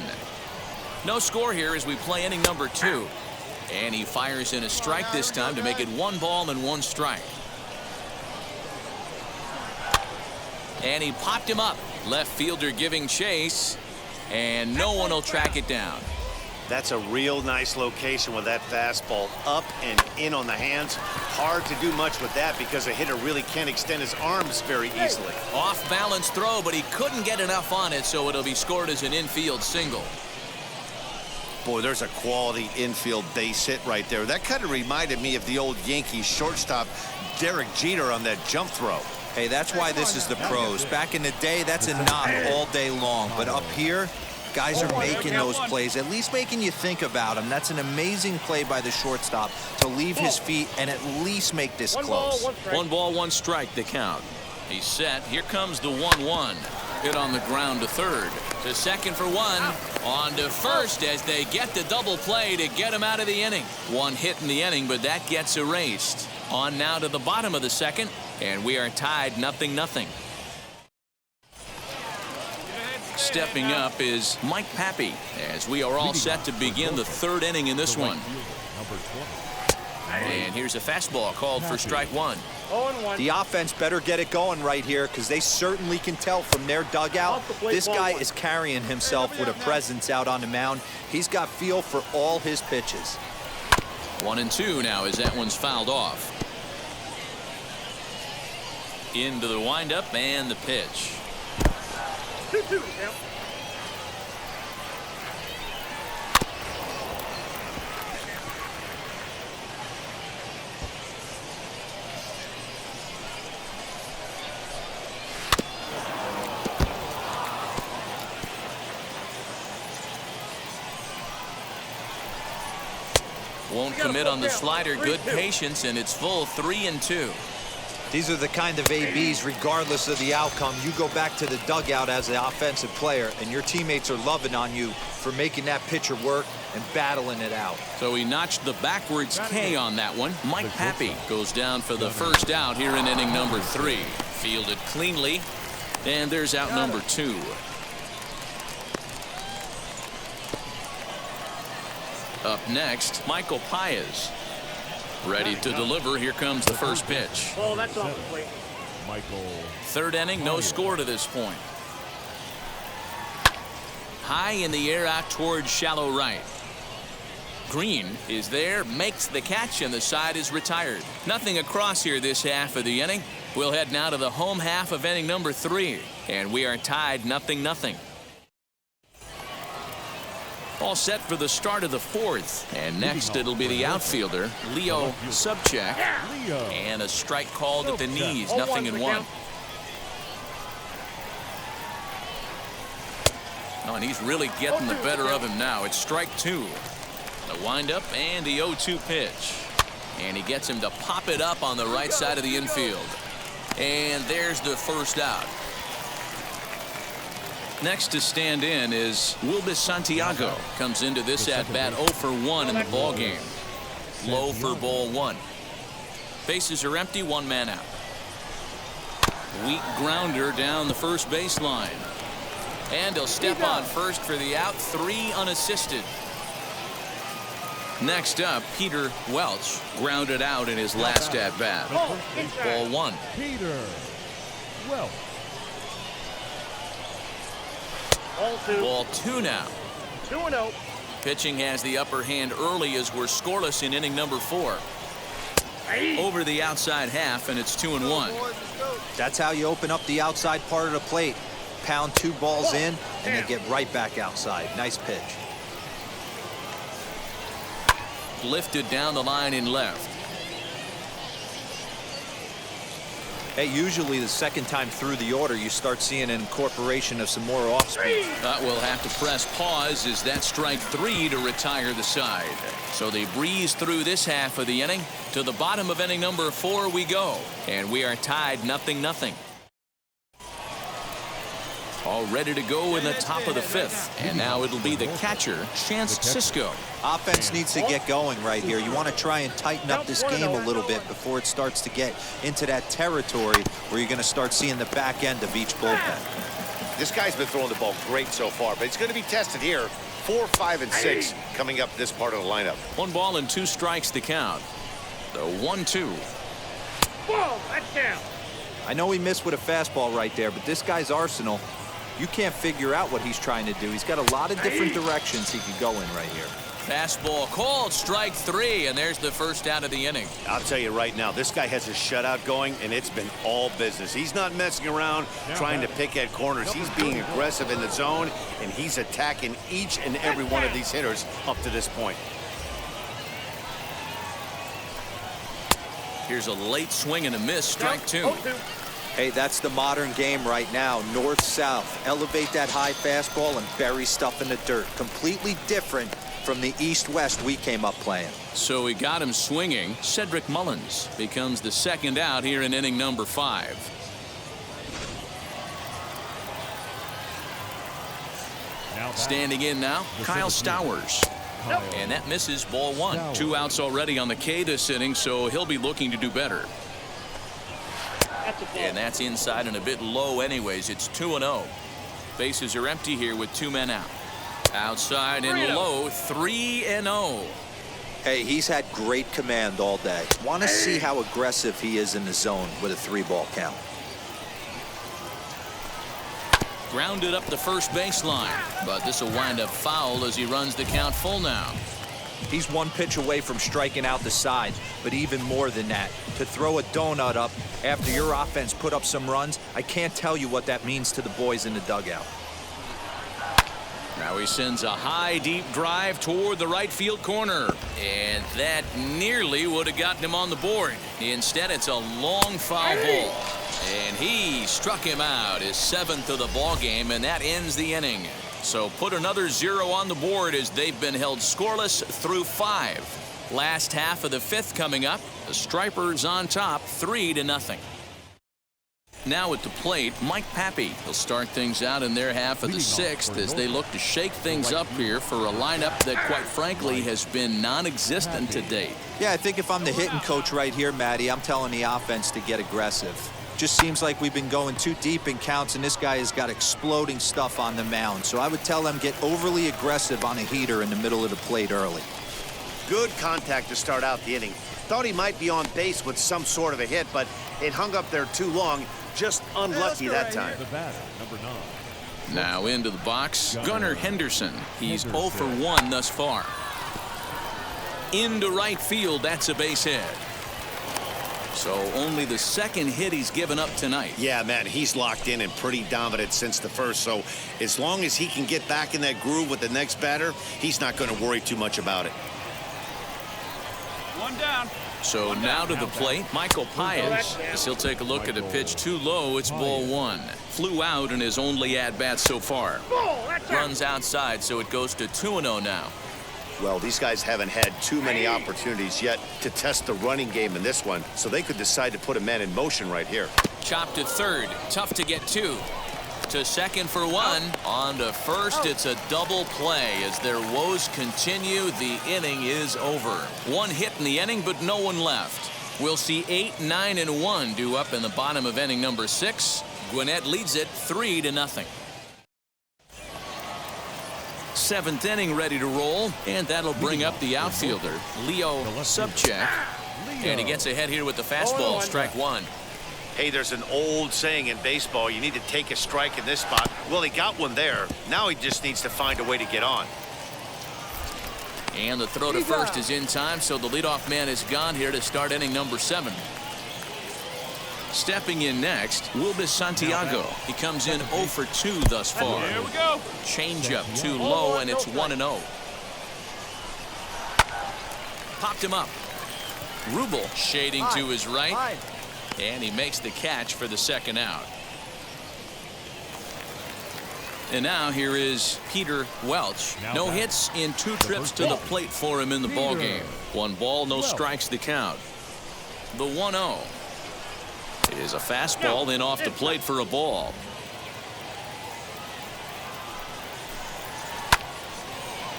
Speaker 1: No score here as we play inning number 2. And he fires in a strike this time to make it 1 ball and 1 strike. And he popped him up. Left fielder giving chase. And no one will track it down.
Speaker 7: That's a real nice location with that fastball up and in on the hands. Hard to do much with that because a hitter really can't extend his arms very easily.
Speaker 1: Off balance throw, but he couldn't get enough on it, so it'll be scored as an infield single.
Speaker 7: Boy, there's a quality infield base hit right there. That kind of reminded me of the old Yankees shortstop Derek Jeter on that jump throw.
Speaker 6: Hey, that's why this is the pros. Back in the day, that's a knock all day long. But up here, guys are making those plays, at least making you think about them. That's an amazing play by the shortstop to leave his feet and at least make this close.
Speaker 1: 1 ball, 1 strike, the count. He's set. Here comes the 1-1. Hit on the ground to third. To second for 1. On to first as they get the double play to get him out of the inning. 1 hit in the inning, but that gets erased. On now to the bottom of the second, and we are tied 0-0. Stepping up is Mike Pappy as we are all set to begin the 3rd inning in this one. And here's a fastball called for strike 1.
Speaker 6: The offense better get it going right here because they certainly can tell from their dugout. This guy is carrying himself with a presence out on the mound. He's got feel for all his pitches.
Speaker 1: 1-2 now as that one's fouled off. Into the windup and the pitch.
Speaker 4: 2-2.
Speaker 1: Won't commit on the slider. Good patience, and it's full 3-2.
Speaker 6: These are the kind of ABs, regardless of the outcome. You go back to the dugout as an offensive player, and your teammates are loving on you for making that pitcher work and battling it out.
Speaker 1: So he notched the backwards K on that one. Mike Pappy goes down for the first out here in inning number 3. Fielded cleanly, and there's out number 2. Up next, Michael Paez. Ready to deliver. Here comes the first pitch.
Speaker 4: Oh, that's off the plate.
Speaker 2: Michael.
Speaker 1: 3rd inning, no score to this point. High in the air out towards shallow right. Green is there, makes the catch, and the side is retired. Nothing across here this half of the inning. We'll head now to the home half of inning number 3, and we are tied 0-0. All set for the start of the fourth. And next it'll be the outfielder, Leo Subcheck. And a strike called at the knees, 0-1. Oh, and he's really getting the better of him now. It's strike 2. The windup and the 0-2 pitch. And he gets him to pop it up on the right side of the infield. And there's the first out. Next to stand in is Wilbis Santiago. Comes into this at bat 0 for 1 in the ball game. Low for ball 1. Bases are empty, 1 man out. Weak grounder down the first baseline. And he'll step on first for the out, 3 unassisted. Next up, Peter Welch grounded out in his last at bat. Ball 1.
Speaker 2: Peter Welch.
Speaker 1: Ball 2 now.
Speaker 4: 2-0.
Speaker 1: Pitching has the upper hand early as we're scoreless in inning number 4. Over the outside half, and it's 2-1.
Speaker 6: That's how you open up the outside part of the plate. Pound 2 balls in, and then get right back outside. Nice pitch.
Speaker 1: Lifted down the line in left.
Speaker 6: Hey, usually the second time through the order, you start seeing an incorporation of some more off speed.
Speaker 1: We'll have to press pause as that strike 3 to retire the side. So they breeze through this half of the inning. To the bottom of inning number 4 we go. And we are tied 0-0. All ready to go in the top of the 5th. And now it'll be the catcher, Chance Sisco.
Speaker 6: Offense needs to get going right here. You want to try and tighten up this game a little bit before it starts to get into that territory where you're going to start seeing the back end of each bullpen.
Speaker 7: This guy's been throwing the ball great so far, but it's going to be tested here. 4, 5, and 6 coming up this part of the lineup.
Speaker 1: 1 ball and 2 strikes to count. The 1-2.
Speaker 4: Whoa, that's down.
Speaker 6: I know he missed with a fastball right there, but this guy's arsenal, you can't figure out what he's trying to do. He's got a lot of different directions he could go in right here.
Speaker 1: Fastball called, strike 3, and there's the first out of the inning.
Speaker 7: I'll tell you right now, this guy has a shutout going, and it's been all business. He's not messing around trying to pick at corners. He's being aggressive in the zone, and he's attacking each and every one of these hitters up to this point.
Speaker 1: Here's a late swing and a miss, strike 2.
Speaker 6: Hey, that's the modern game right now. North-south. Elevate that high fastball and bury stuff in the dirt. Completely different from the east-west we came up playing.
Speaker 1: So we got him swinging. Cedric Mullins becomes the second out here in inning number 5. Standing in now, Kyle Stowers. And that misses, ball 1. 2 outs already on the K this inning, so he'll be looking to do better. And that's inside and a bit low anyways. It's 2-0. Bases are empty here with 2 men out. Outside and low, 3-0.
Speaker 6: Hey, he's had great command all day. Want to see how aggressive he is in the zone with a 3-ball count.
Speaker 1: Grounded up the first baseline, but this will wind up foul as he runs the count full now.
Speaker 6: He's 1 pitch away from striking out the side, but even more than that, to throw a donut up after your offense put up some runs, I can't tell you what that means to the boys in the dugout.
Speaker 1: Now he sends a high, deep drive toward the right field corner, and that nearly would have gotten him on the board. Instead, it's a long foul ball, and he struck him out, his 7th of the ball game, and that ends the inning. So put another 0 on the board as they've been held scoreless through 5. Last half of the 5th coming up. The Stripers on top, 3-0. Now at the plate, Mike Pappy will start things out in their half of the 6th as they look to shake things up here for a lineup that, quite frankly, has been non-existent to date.
Speaker 6: Yeah, I think if I'm the hitting coach right here, Matty, I'm telling the offense to get aggressive. Just seems like we've been going too deep in counts, and this guy has got exploding stuff on the mound. So I would tell them get overly aggressive on a heater in the middle of the plate early.
Speaker 7: Good contact to start out the inning. Thought he might be on base with some sort of a hit, but it hung up there too long. Just unlucky that time.
Speaker 2: The batter, number 9.
Speaker 1: Now into the box, Gunnar Henderson. He's 0 for 1 thus far. Into right field, that's a base hit. So only the second hit he's given up tonight.
Speaker 7: Yeah, man, he's locked in and pretty dominant since the first. So as long as he can get back in that groove with the next batter, he's not going to worry too much about it.
Speaker 4: One down.
Speaker 1: So now to the plate, Michael Pius. As he'll take a look at a pitch too low, it's ball one. Flew out in his only at-bat so far. Runs outside, so it goes to 2-0 now.
Speaker 7: Well, these guys haven't had too many opportunities yet to test the running game in this one, so they could decide to put a man in motion right here.
Speaker 1: Chopped to third. Tough to get two. To second for one. On to first. It's a double play. As their woes continue, the inning is over. One hit in the inning, but no one left. We'll see 8, 9, and 1 due up in the bottom of inning number 6. Gwinnett leads it 3-0. 7th inning ready to roll, and that'll bring up the outfielder, Leo Subcheck. And he gets ahead here with the fastball, strike one.
Speaker 7: Hey, there's an old saying in baseball, you need to take a strike in this spot. Well, he got one there. Now he just needs to find a way to get on.
Speaker 1: And the throw to first is in time, so the leadoff man is gone here to start inning number 7. Stepping in next, Wilbus Santiago. He comes in 0 for 2 thus far.
Speaker 4: Here we go.
Speaker 1: Changeup too low, and it's 1-0. Popped him up. Rubel shading to his right. And he makes the catch for the second out. And now here is Peter Welch. No hits in 2 trips to the plate for him in the ballgame. 1 ball, no strikes to count. The 1-0 is a fastball, then off the plate for a ball.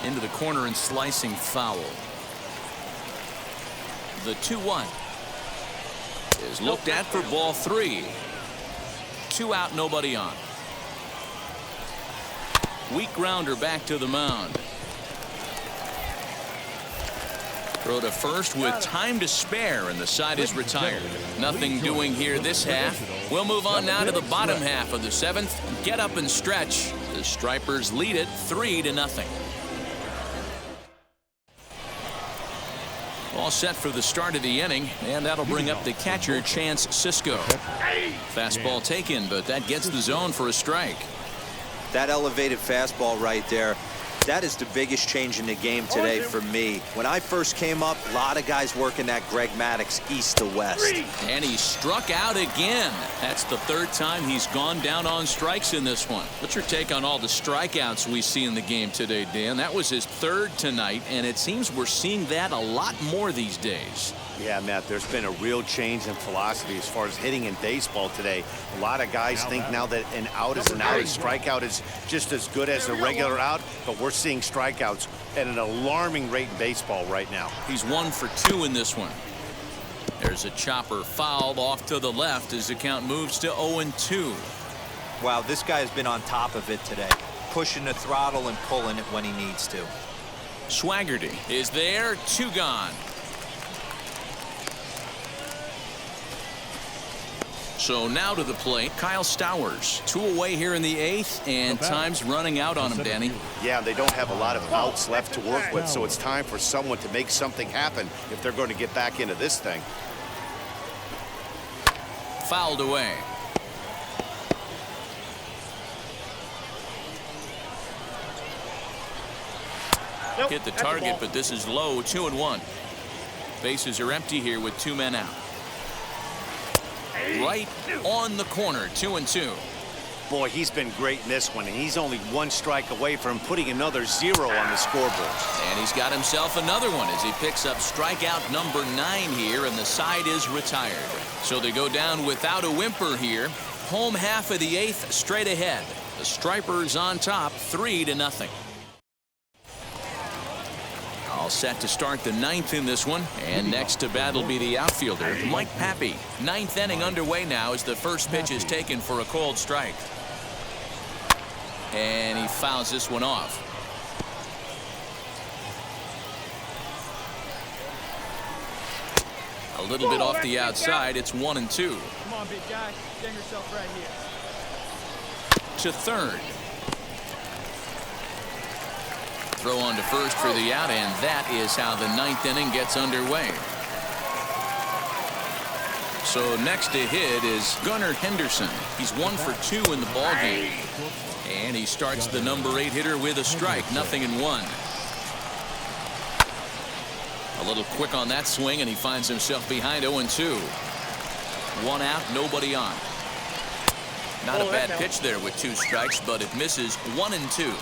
Speaker 1: Into the corner and slicing foul. The 2-1 is looked at for ball 3. 2 out, nobody on. Weak grounder back to the mound. Throw to first with time to spare, and the side is retired. Nothing doing here this half. We'll move on now to the bottom half of the 7th. Get up and stretch. The Stripers lead it 3-0. All set for the start of the inning, and that'll bring up the catcher, Chance Cisco. Fastball taken, but that gets the zone for a strike.
Speaker 6: That elevated fastball right there, that is the biggest change in the game today for me. When I first came up, a lot of guys working that Greg Maddux east to west.
Speaker 1: And he struck out again. That's the 3rd time he's gone down on strikes in this one. What's your take on all the strikeouts we see in the game today, Dan? That was his 3rd tonight, and it seems we're seeing that a lot more these days.
Speaker 7: Yeah, Matt, there's been a real change in philosophy as far as hitting in baseball today. A lot of guys think now that an out is an out. A strikeout is just as good as a regular out, but we're seeing strikeouts at an alarming rate in baseball right now.
Speaker 1: He's 1 for 2 in this one. There's a chopper fouled off to the left as the count moves to 0-2.
Speaker 6: Wow, this guy has been on top of it today, pushing the throttle and pulling it when he needs to.
Speaker 1: Swaggerty is there, 2 gone. So now to the plate, Kyle Stowers. 2 away here in the 8th, and time's running out on him, Danny.
Speaker 7: Yeah, they don't have a lot of outs left to work with, so it's time for someone to make something happen if they're going to get back into this thing.
Speaker 1: Fouled away. Hit the target, but this is low, 2-1. Bases are empty here with 2 men out. Right on the corner, 2-2.
Speaker 7: Boy, he's been great in this one, and he's only 1 strike away from putting another 0 on the scoreboard.
Speaker 1: And he's got himself another one as he picks up strikeout number 9 here, and the side is retired. So they go down without a whimper here. Home half of the 8th straight ahead. The Stripers on top, 3-0. All set to start the 9th in this one, and next to bat will be the outfielder, Mike Pappy. 9th inning underway now as the first pitch is taken for a cold strike. And he fouls this one off. A little bit off the outside. It's 1-2.
Speaker 4: Come on, big guy. Get yourself right here.
Speaker 1: To third. Throw on to first for the out, and that is how the 9th inning gets underway. So next to hit is Gunnar Henderson. He's 1 for 2 in the ballgame. And he starts the number 8 hitter with a strike, 0-1. A little quick on that swing, and he finds himself behind 0-2. 1 out, nobody on. Not a bad pitch there with 2 strikes, but it misses 1-2.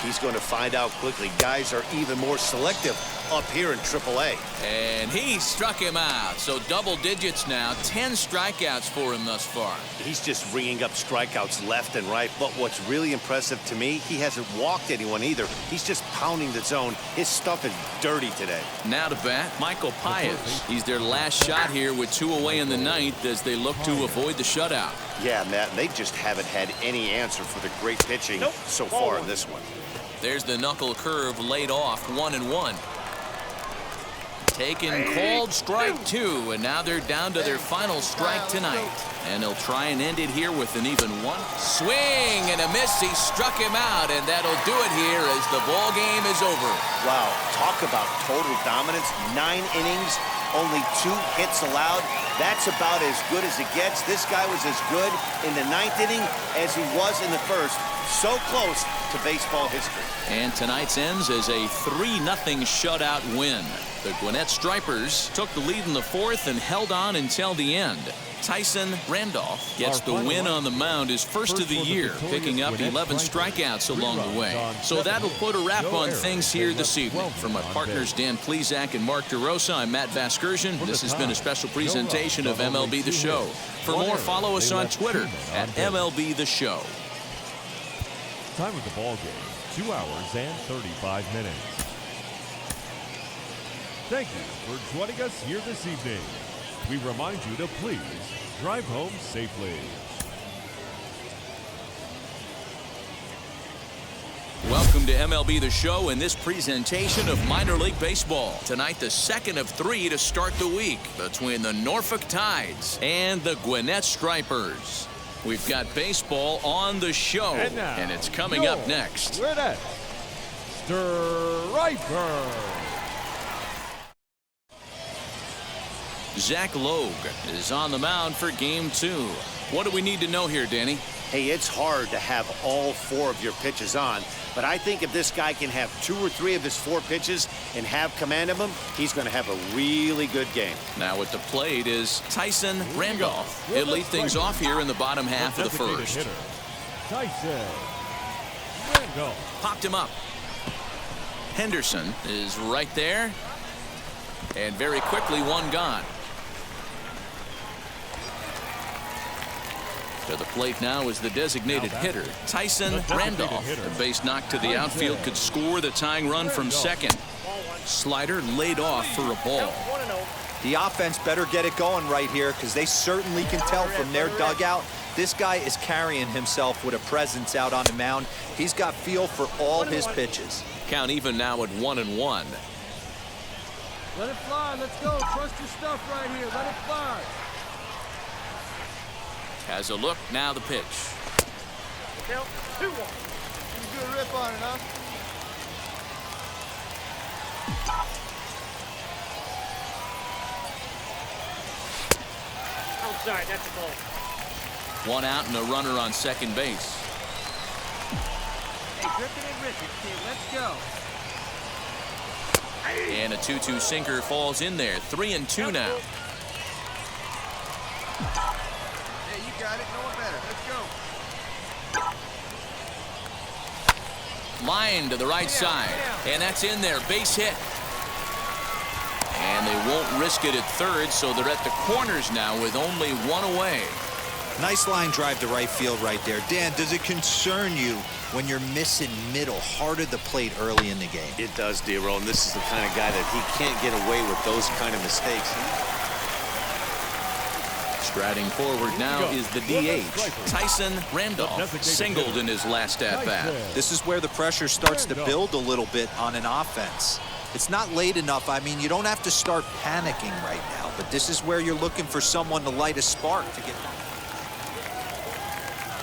Speaker 7: He's going to find out quickly. Guys are even more selective up here in AAA.
Speaker 1: And he struck him out. So double digits now. 10 strikeouts for him thus far.
Speaker 7: He's just ringing up strikeouts left and right. But what's really impressive to me, he hasn't walked anyone either. He's just pounding the zone. His stuff is dirty today.
Speaker 1: Now to bat, Michael Paez. He's their last shot here with 2 away in the 9th as they look to avoid the shutout.
Speaker 7: Yeah, Matt, they just haven't had any answer for the great pitching so far in this one.
Speaker 1: There's the knuckle curve laid off, 1-1. Taken, called strike 2, and now they're down to their final strike tonight. And they'll try and end it here with an even 1. Swing and a miss. He struck him out, and that'll do it here as the ball game is over.
Speaker 7: Wow, talk about total dominance. 9 innings, only 2 hits allowed. That's about as good as it gets. This guy was as good in the 9th inning as he was in the 1st. So close to baseball history.
Speaker 1: And tonight's ends as a 3-0 shutout win. The Gwinnett Stripers took the lead in the 4th and held on until the end. Tyson Randolph gets the win on the mound, his first of the year, picking up 11 strikeouts along the way. So that'll put a wrap on things here this evening. For my partners Dan Plesac and Mark DeRosa, I'm Matt Vasgersian. This has been a special presentation of MLB The Show. For more, follow us on Twitter at MLB The Show.
Speaker 2: Time of the ball game, 2 hours and 35 minutes. Thank you for joining us here this evening. We remind you to please drive home safely.
Speaker 1: Welcome to MLB The Show and this presentation of minor league baseball. Tonight, the 2nd of 3 to start the week between the Norfolk Tides and the Gwinnett Stripers. We've got baseball on the show, and it's coming up next.
Speaker 2: Gwinnett Stripers.
Speaker 1: Zach Logue is on the mound for game 2. What do we need to know here, Danny?
Speaker 7: Hey, it's hard to have all 4 of your pitches on, but I think if this guy can have 2 or 3 of his 4 pitches and have command of them, he's going to have a really good game.
Speaker 1: Now at the plate is Tyson Randolph. He'll lead things off here in the bottom half of the 1st.
Speaker 2: Tyson Randolph.
Speaker 1: Popped him up. Henderson is right there. And very quickly, 1 gone. To the plate now is the designated hitter, Tyson Randolph. The base knock to the outfield could score the tying run from second. Slider laid off for a ball.
Speaker 6: The offense better get it going right here because they certainly can tell from their dugout this guy is carrying himself with a presence out on the mound. He's got feel for all his pitches.
Speaker 1: Count even now at 1-1.
Speaker 5: Let it fly. Let's go. Trust your stuff right here. Let it fly.
Speaker 1: Has a look. Now the pitch.
Speaker 5: Count 2-1. Good rip on it, huh? Outside. That's a ball.
Speaker 1: 1 out and a runner on second base.
Speaker 5: Hey, Griffin and Richards, kid. Let's go.
Speaker 1: And a 2-2 sinker falls in there. 3-2 now.
Speaker 5: Hey, you got it. No one better. Let's go.
Speaker 1: Line to the right side. And that's in there. Base hit. And they won't risk it at third, so they're at the corners now with only 1 away.
Speaker 6: Nice line drive to right field right there. Dan, does it concern you when you're missing middle hard at the plate early in the game?
Speaker 7: It does, D-Roll, and this is the kind of guy that he can't get away with those kind of mistakes.
Speaker 1: Striding forward now is the DH, Tyson Randolph, singled in his last at-bat.
Speaker 6: This is where the pressure starts to build a little bit on an offense. It's not late enough. I mean, you don't have to start panicking right now, but this is where you're looking for someone to light a spark to get.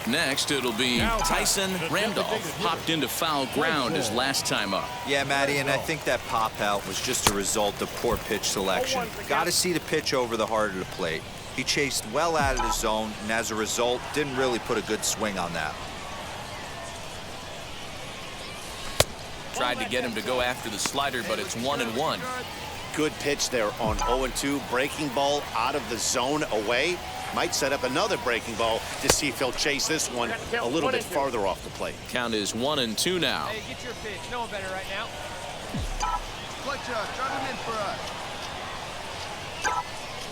Speaker 1: Next, it'll be Tyson Randolph. Popped into foul ground his last time up.
Speaker 6: Yeah, Matty, and I think that pop out was just a result of poor pitch selection. Got to see the pitch over the heart of the plate. He chased well out of the zone, and as a result, didn't really put a good swing on that.
Speaker 1: Tried to get him to go after the slider, but it's 1-1.
Speaker 7: Good pitch there on 0-2. Breaking ball out of the zone away. Might set up another breaking ball to see if he'll chase this one a little bit farther off the plate.
Speaker 1: Count is 1-2 now.
Speaker 4: Hey, get your pitch. No one better right now.
Speaker 5: Fletcher, drive him in for us.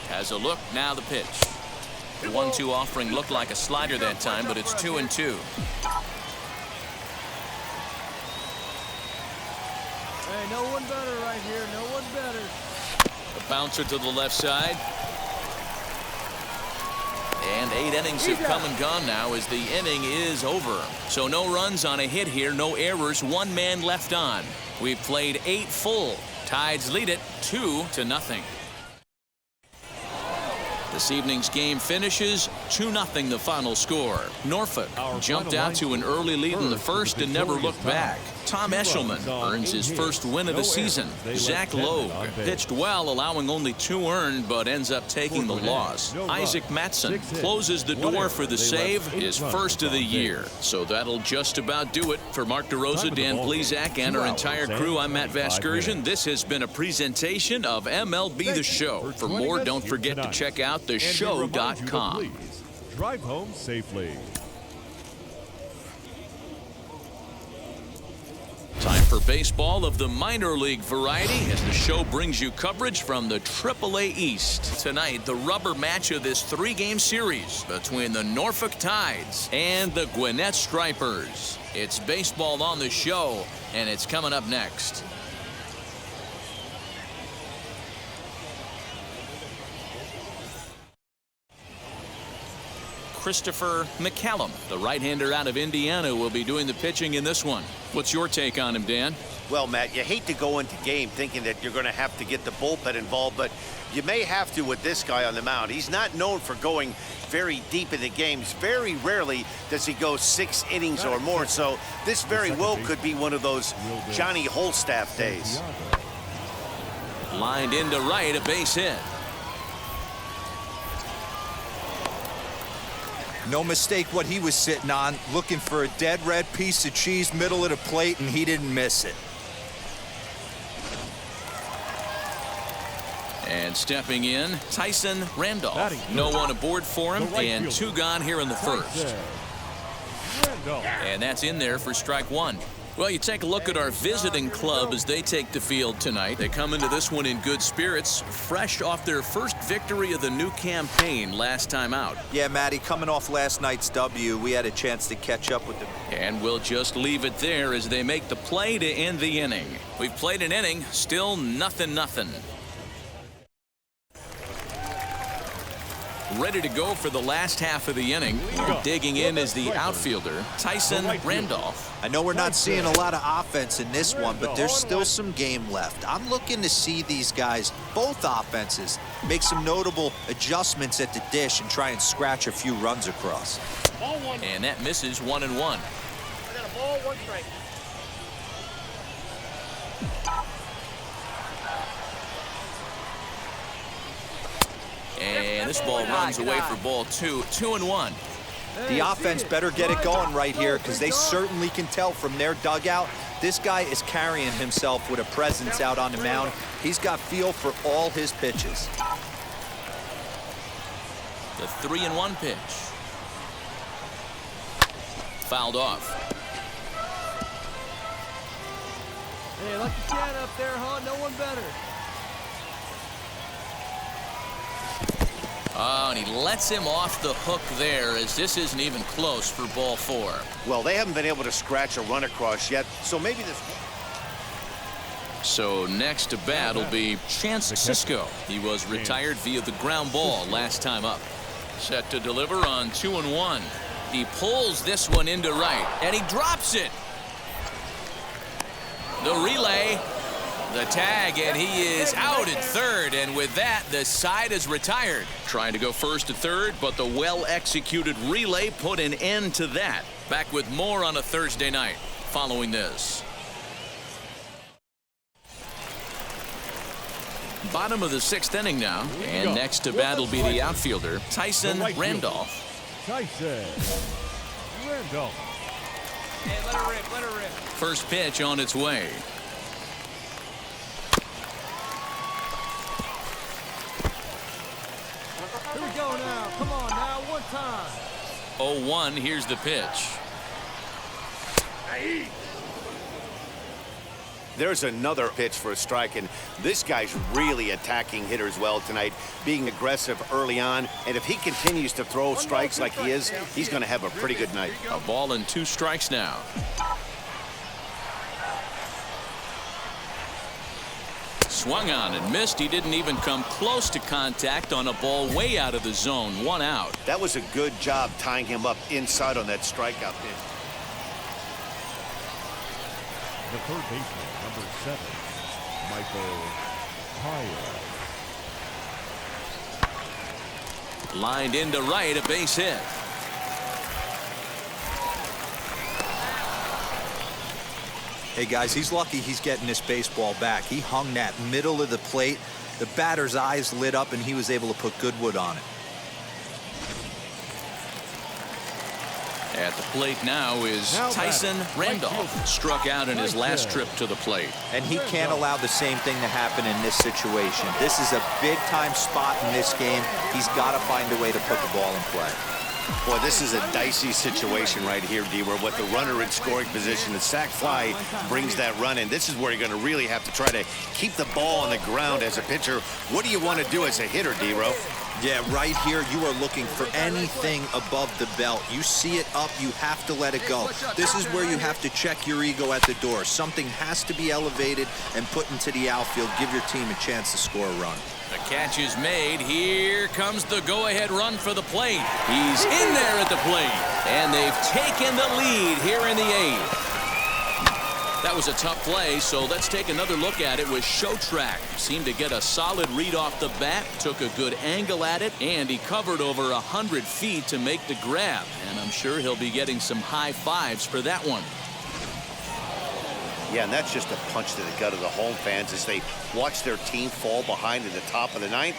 Speaker 1: Has a look, now the pitch. The 1-2 offering looked like a slider that time, but it's 2-2.
Speaker 5: Hey, no one better right here. No one better.
Speaker 1: A bouncer to the left side. And 8 innings have come and gone now as the inning is over. So no runs on a hit here, no errors, 1 man left on. We've played 8 full. Tides lead it 2-0. This evening's game finishes 2-0 the final score. Norfolk jumped out to an early lead in the first and never looked back. Tom Eshelman earns his first win of the season. Zach Logue pitched well, allowing only 2 earned, but ends up taking the loss. Isaac Matson closes the door for the save, his first of the year. So that'll just about do it. For Mark DeRosa, Dan Blizak, and our entire crew, I'm Matt Vasgersian. This has been a presentation of MLB The Show. For more, don't forget to check out theshow.com.
Speaker 2: Drive home safely.
Speaker 1: Time for baseball of the minor league variety as the show brings you coverage from the AAA East. Tonight, the rubber match of this 3-game series between the Norfolk Tides and the Gwinnett Stripers. It's baseball on the show, and it's coming up next. Christopher McCallum, the right-hander out of Indiana, will be doing the pitching in this one. What's your take on him, Dan?
Speaker 7: Well, Matt, you hate to go into game thinking that you're going to have to get the bullpen involved, but you may have to with this guy on the mound. He's not known for going very deep in the games. Very rarely does he go 6 innings or more, so this very well could be one of those Johnny Holstaff days.
Speaker 1: Lined into right, a base hit.
Speaker 6: No mistake what he was sitting on, looking for a dead red piece of cheese middle of the plate, and he didn't miss it.
Speaker 1: And stepping in, Tyson Randolph. No one aboard for him, and 2 gone here in the first. And that's in there for strike 1. Well, you take a look at our visiting club as they take the field tonight. They come into this one in good spirits, fresh off their first victory of the new campaign last time out.
Speaker 6: Yeah, Matty, coming off last night's W, we had a chance to catch up with them.
Speaker 1: And we'll just leave it there as they make the play to end the inning. We've played an inning, still 0-0. Ready to go for the last half of the inning. Digging in is the outfielder, Tyson Randolph.
Speaker 6: I know we're not seeing a lot of offense in this one, but there's still some game left. I'm looking to see these guys, both offenses, make some notable adjustments at the dish and try and scratch a few runs across.
Speaker 1: And that misses 1-1.
Speaker 4: I got a ball, 1 strike.
Speaker 1: And this ball runs away for ball 2. 2-1.
Speaker 6: The offense better get it going right here because they certainly can tell from their dugout this guy is carrying himself with a presence out on the mound. He's got feel for all his pitches.
Speaker 1: The 3-1 pitch. Fouled off.
Speaker 5: Hey, lucky cat up there, huh? No one better.
Speaker 1: Oh, and he lets him off the hook there as this isn't even close for ball 4.
Speaker 7: Well, they haven't been able to scratch a run across yet, so maybe this...
Speaker 1: So next to bat will be Chance Cisco. He was retired via the ground ball last time up. Set to deliver on 2-1. He pulls this one into right, and he drops it. The relay, the tag, and he is out at third, and with that, the side is retired. Trying to go first to third, but the well-executed relay put an end to that. Back with more on a Thursday night following this. Bottom of the 6th inning now, and next to bat will be the outfielder, Tyson Randolph.
Speaker 2: Tyson Randolph.
Speaker 4: Hey, let her rip, let her rip.
Speaker 1: First pitch on its way.
Speaker 5: Here we go now. Come on now, one time.
Speaker 1: 0-1, here's the pitch.
Speaker 7: There's another pitch for a strike, and this guy's really attacking hitters well tonight, being aggressive early on, and if he continues to throw strikes like he is, he's going to have a pretty good night.
Speaker 1: A ball and 2 strikes now. Swung on and missed. He didn't even come close to contact on a ball way out of the zone. 1 out.
Speaker 7: That was a good job tying him up inside on that strikeout pitch.
Speaker 2: The third baseman, number 7, Michael Tieranen.
Speaker 1: Lined into right, a base hit.
Speaker 6: Hey guys, he's lucky he's getting this baseball back. He hung that middle of the plate. The batter's eyes lit up and he was able to put good wood on it.
Speaker 1: At the plate now is Tyson Randolph. Struck out in his last trip to the plate.
Speaker 6: And he can't allow the same thing to happen in this situation. This is a big-time spot in this game. He's got to find a way to put the ball in play.
Speaker 7: Boy, this is a dicey situation right here, D, where with the runner in scoring position, the sac fly brings that run in. This is where you're going to really have to try to keep the ball on the ground as a pitcher. What do you want to do as a hitter, D-Ro?
Speaker 6: Yeah, right here, you are looking for anything above the belt. You see it up, you have to let it go. This is where you have to check your ego at the door. Something has to be elevated and put into the outfield. Give your team a chance to score a run.
Speaker 1: The catch is made. Here comes the go-ahead run for the plate. He's in there at the plate. And they've taken the lead here in the 8th. That was a tough play, so let's take another look at it with Show Track. Seemed to get a solid read off the bat, took a good angle at it, and he covered over 100 feet to make the grab. And I'm sure he'll be getting some high fives for that one.
Speaker 7: Yeah, and that's just a punch to the gut of the home fans as they watch their team fall behind in the top of the 9th.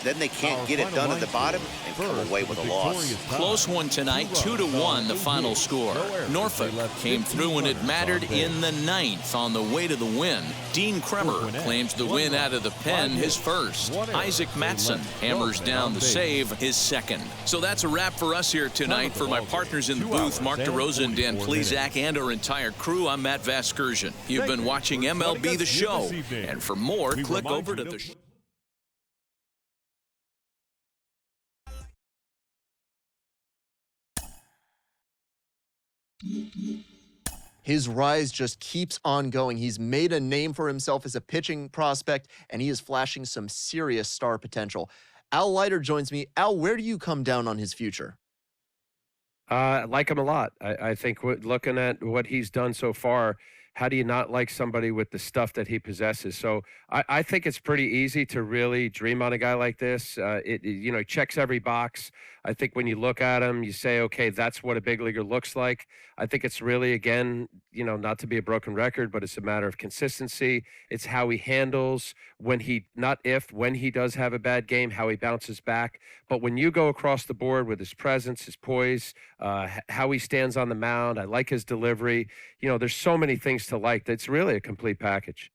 Speaker 7: Then they can't get it done at the bottom and come away with a loss.
Speaker 1: Close one tonight, 2-1 the final score. Norfolk came through when it mattered in the 9th on the way to the win. Dean Kremer claims the win out of the pen, his first. Isaac Matson hammers down the save, his second. So that's a wrap for us here tonight. For my partners in the booth, Mark DeRosa and Dan Plesac, and our entire crew, I'm Matt Vasgersian. You've been watching MLB The Show. And for more, click over to the...
Speaker 10: His rise just keeps on going. He's made a name for himself as a pitching prospect, and he is flashing some serious star potential. Al Leiter joins me. Al, where do you come down on his future?
Speaker 12: I like him a lot. I think looking at what he's done so far, how do you not like somebody with the stuff that he possesses? So I think it's pretty easy to really dream on a guy like this. You know, checks every box. I think when you look at him, you say, okay, that's what a big leaguer looks like. I think it's really, again, you know, not to be a broken record, but it's a matter of consistency. It's how he handles when he does have a bad game, how he bounces back. But when you go across the board with his presence, his poise, how he stands on the mound, I like his delivery. You know, there's so many things to like. That's really a complete package.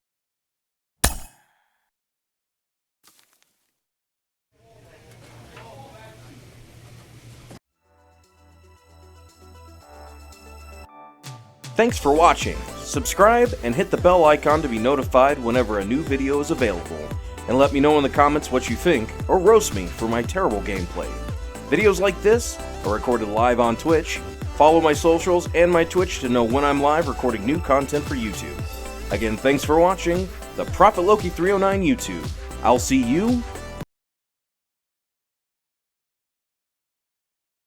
Speaker 13: Thanks for watching. Subscribe and hit the bell icon to be notified whenever a new video is available. And let me know in the comments what you think, or roast me for my terrible gameplay. Videos like this are recorded live on Twitch. Follow my socials and my Twitch to know when I'm live recording new content for YouTube. Again, thanks for watching the Prophet Loki 309 YouTube. I'll see you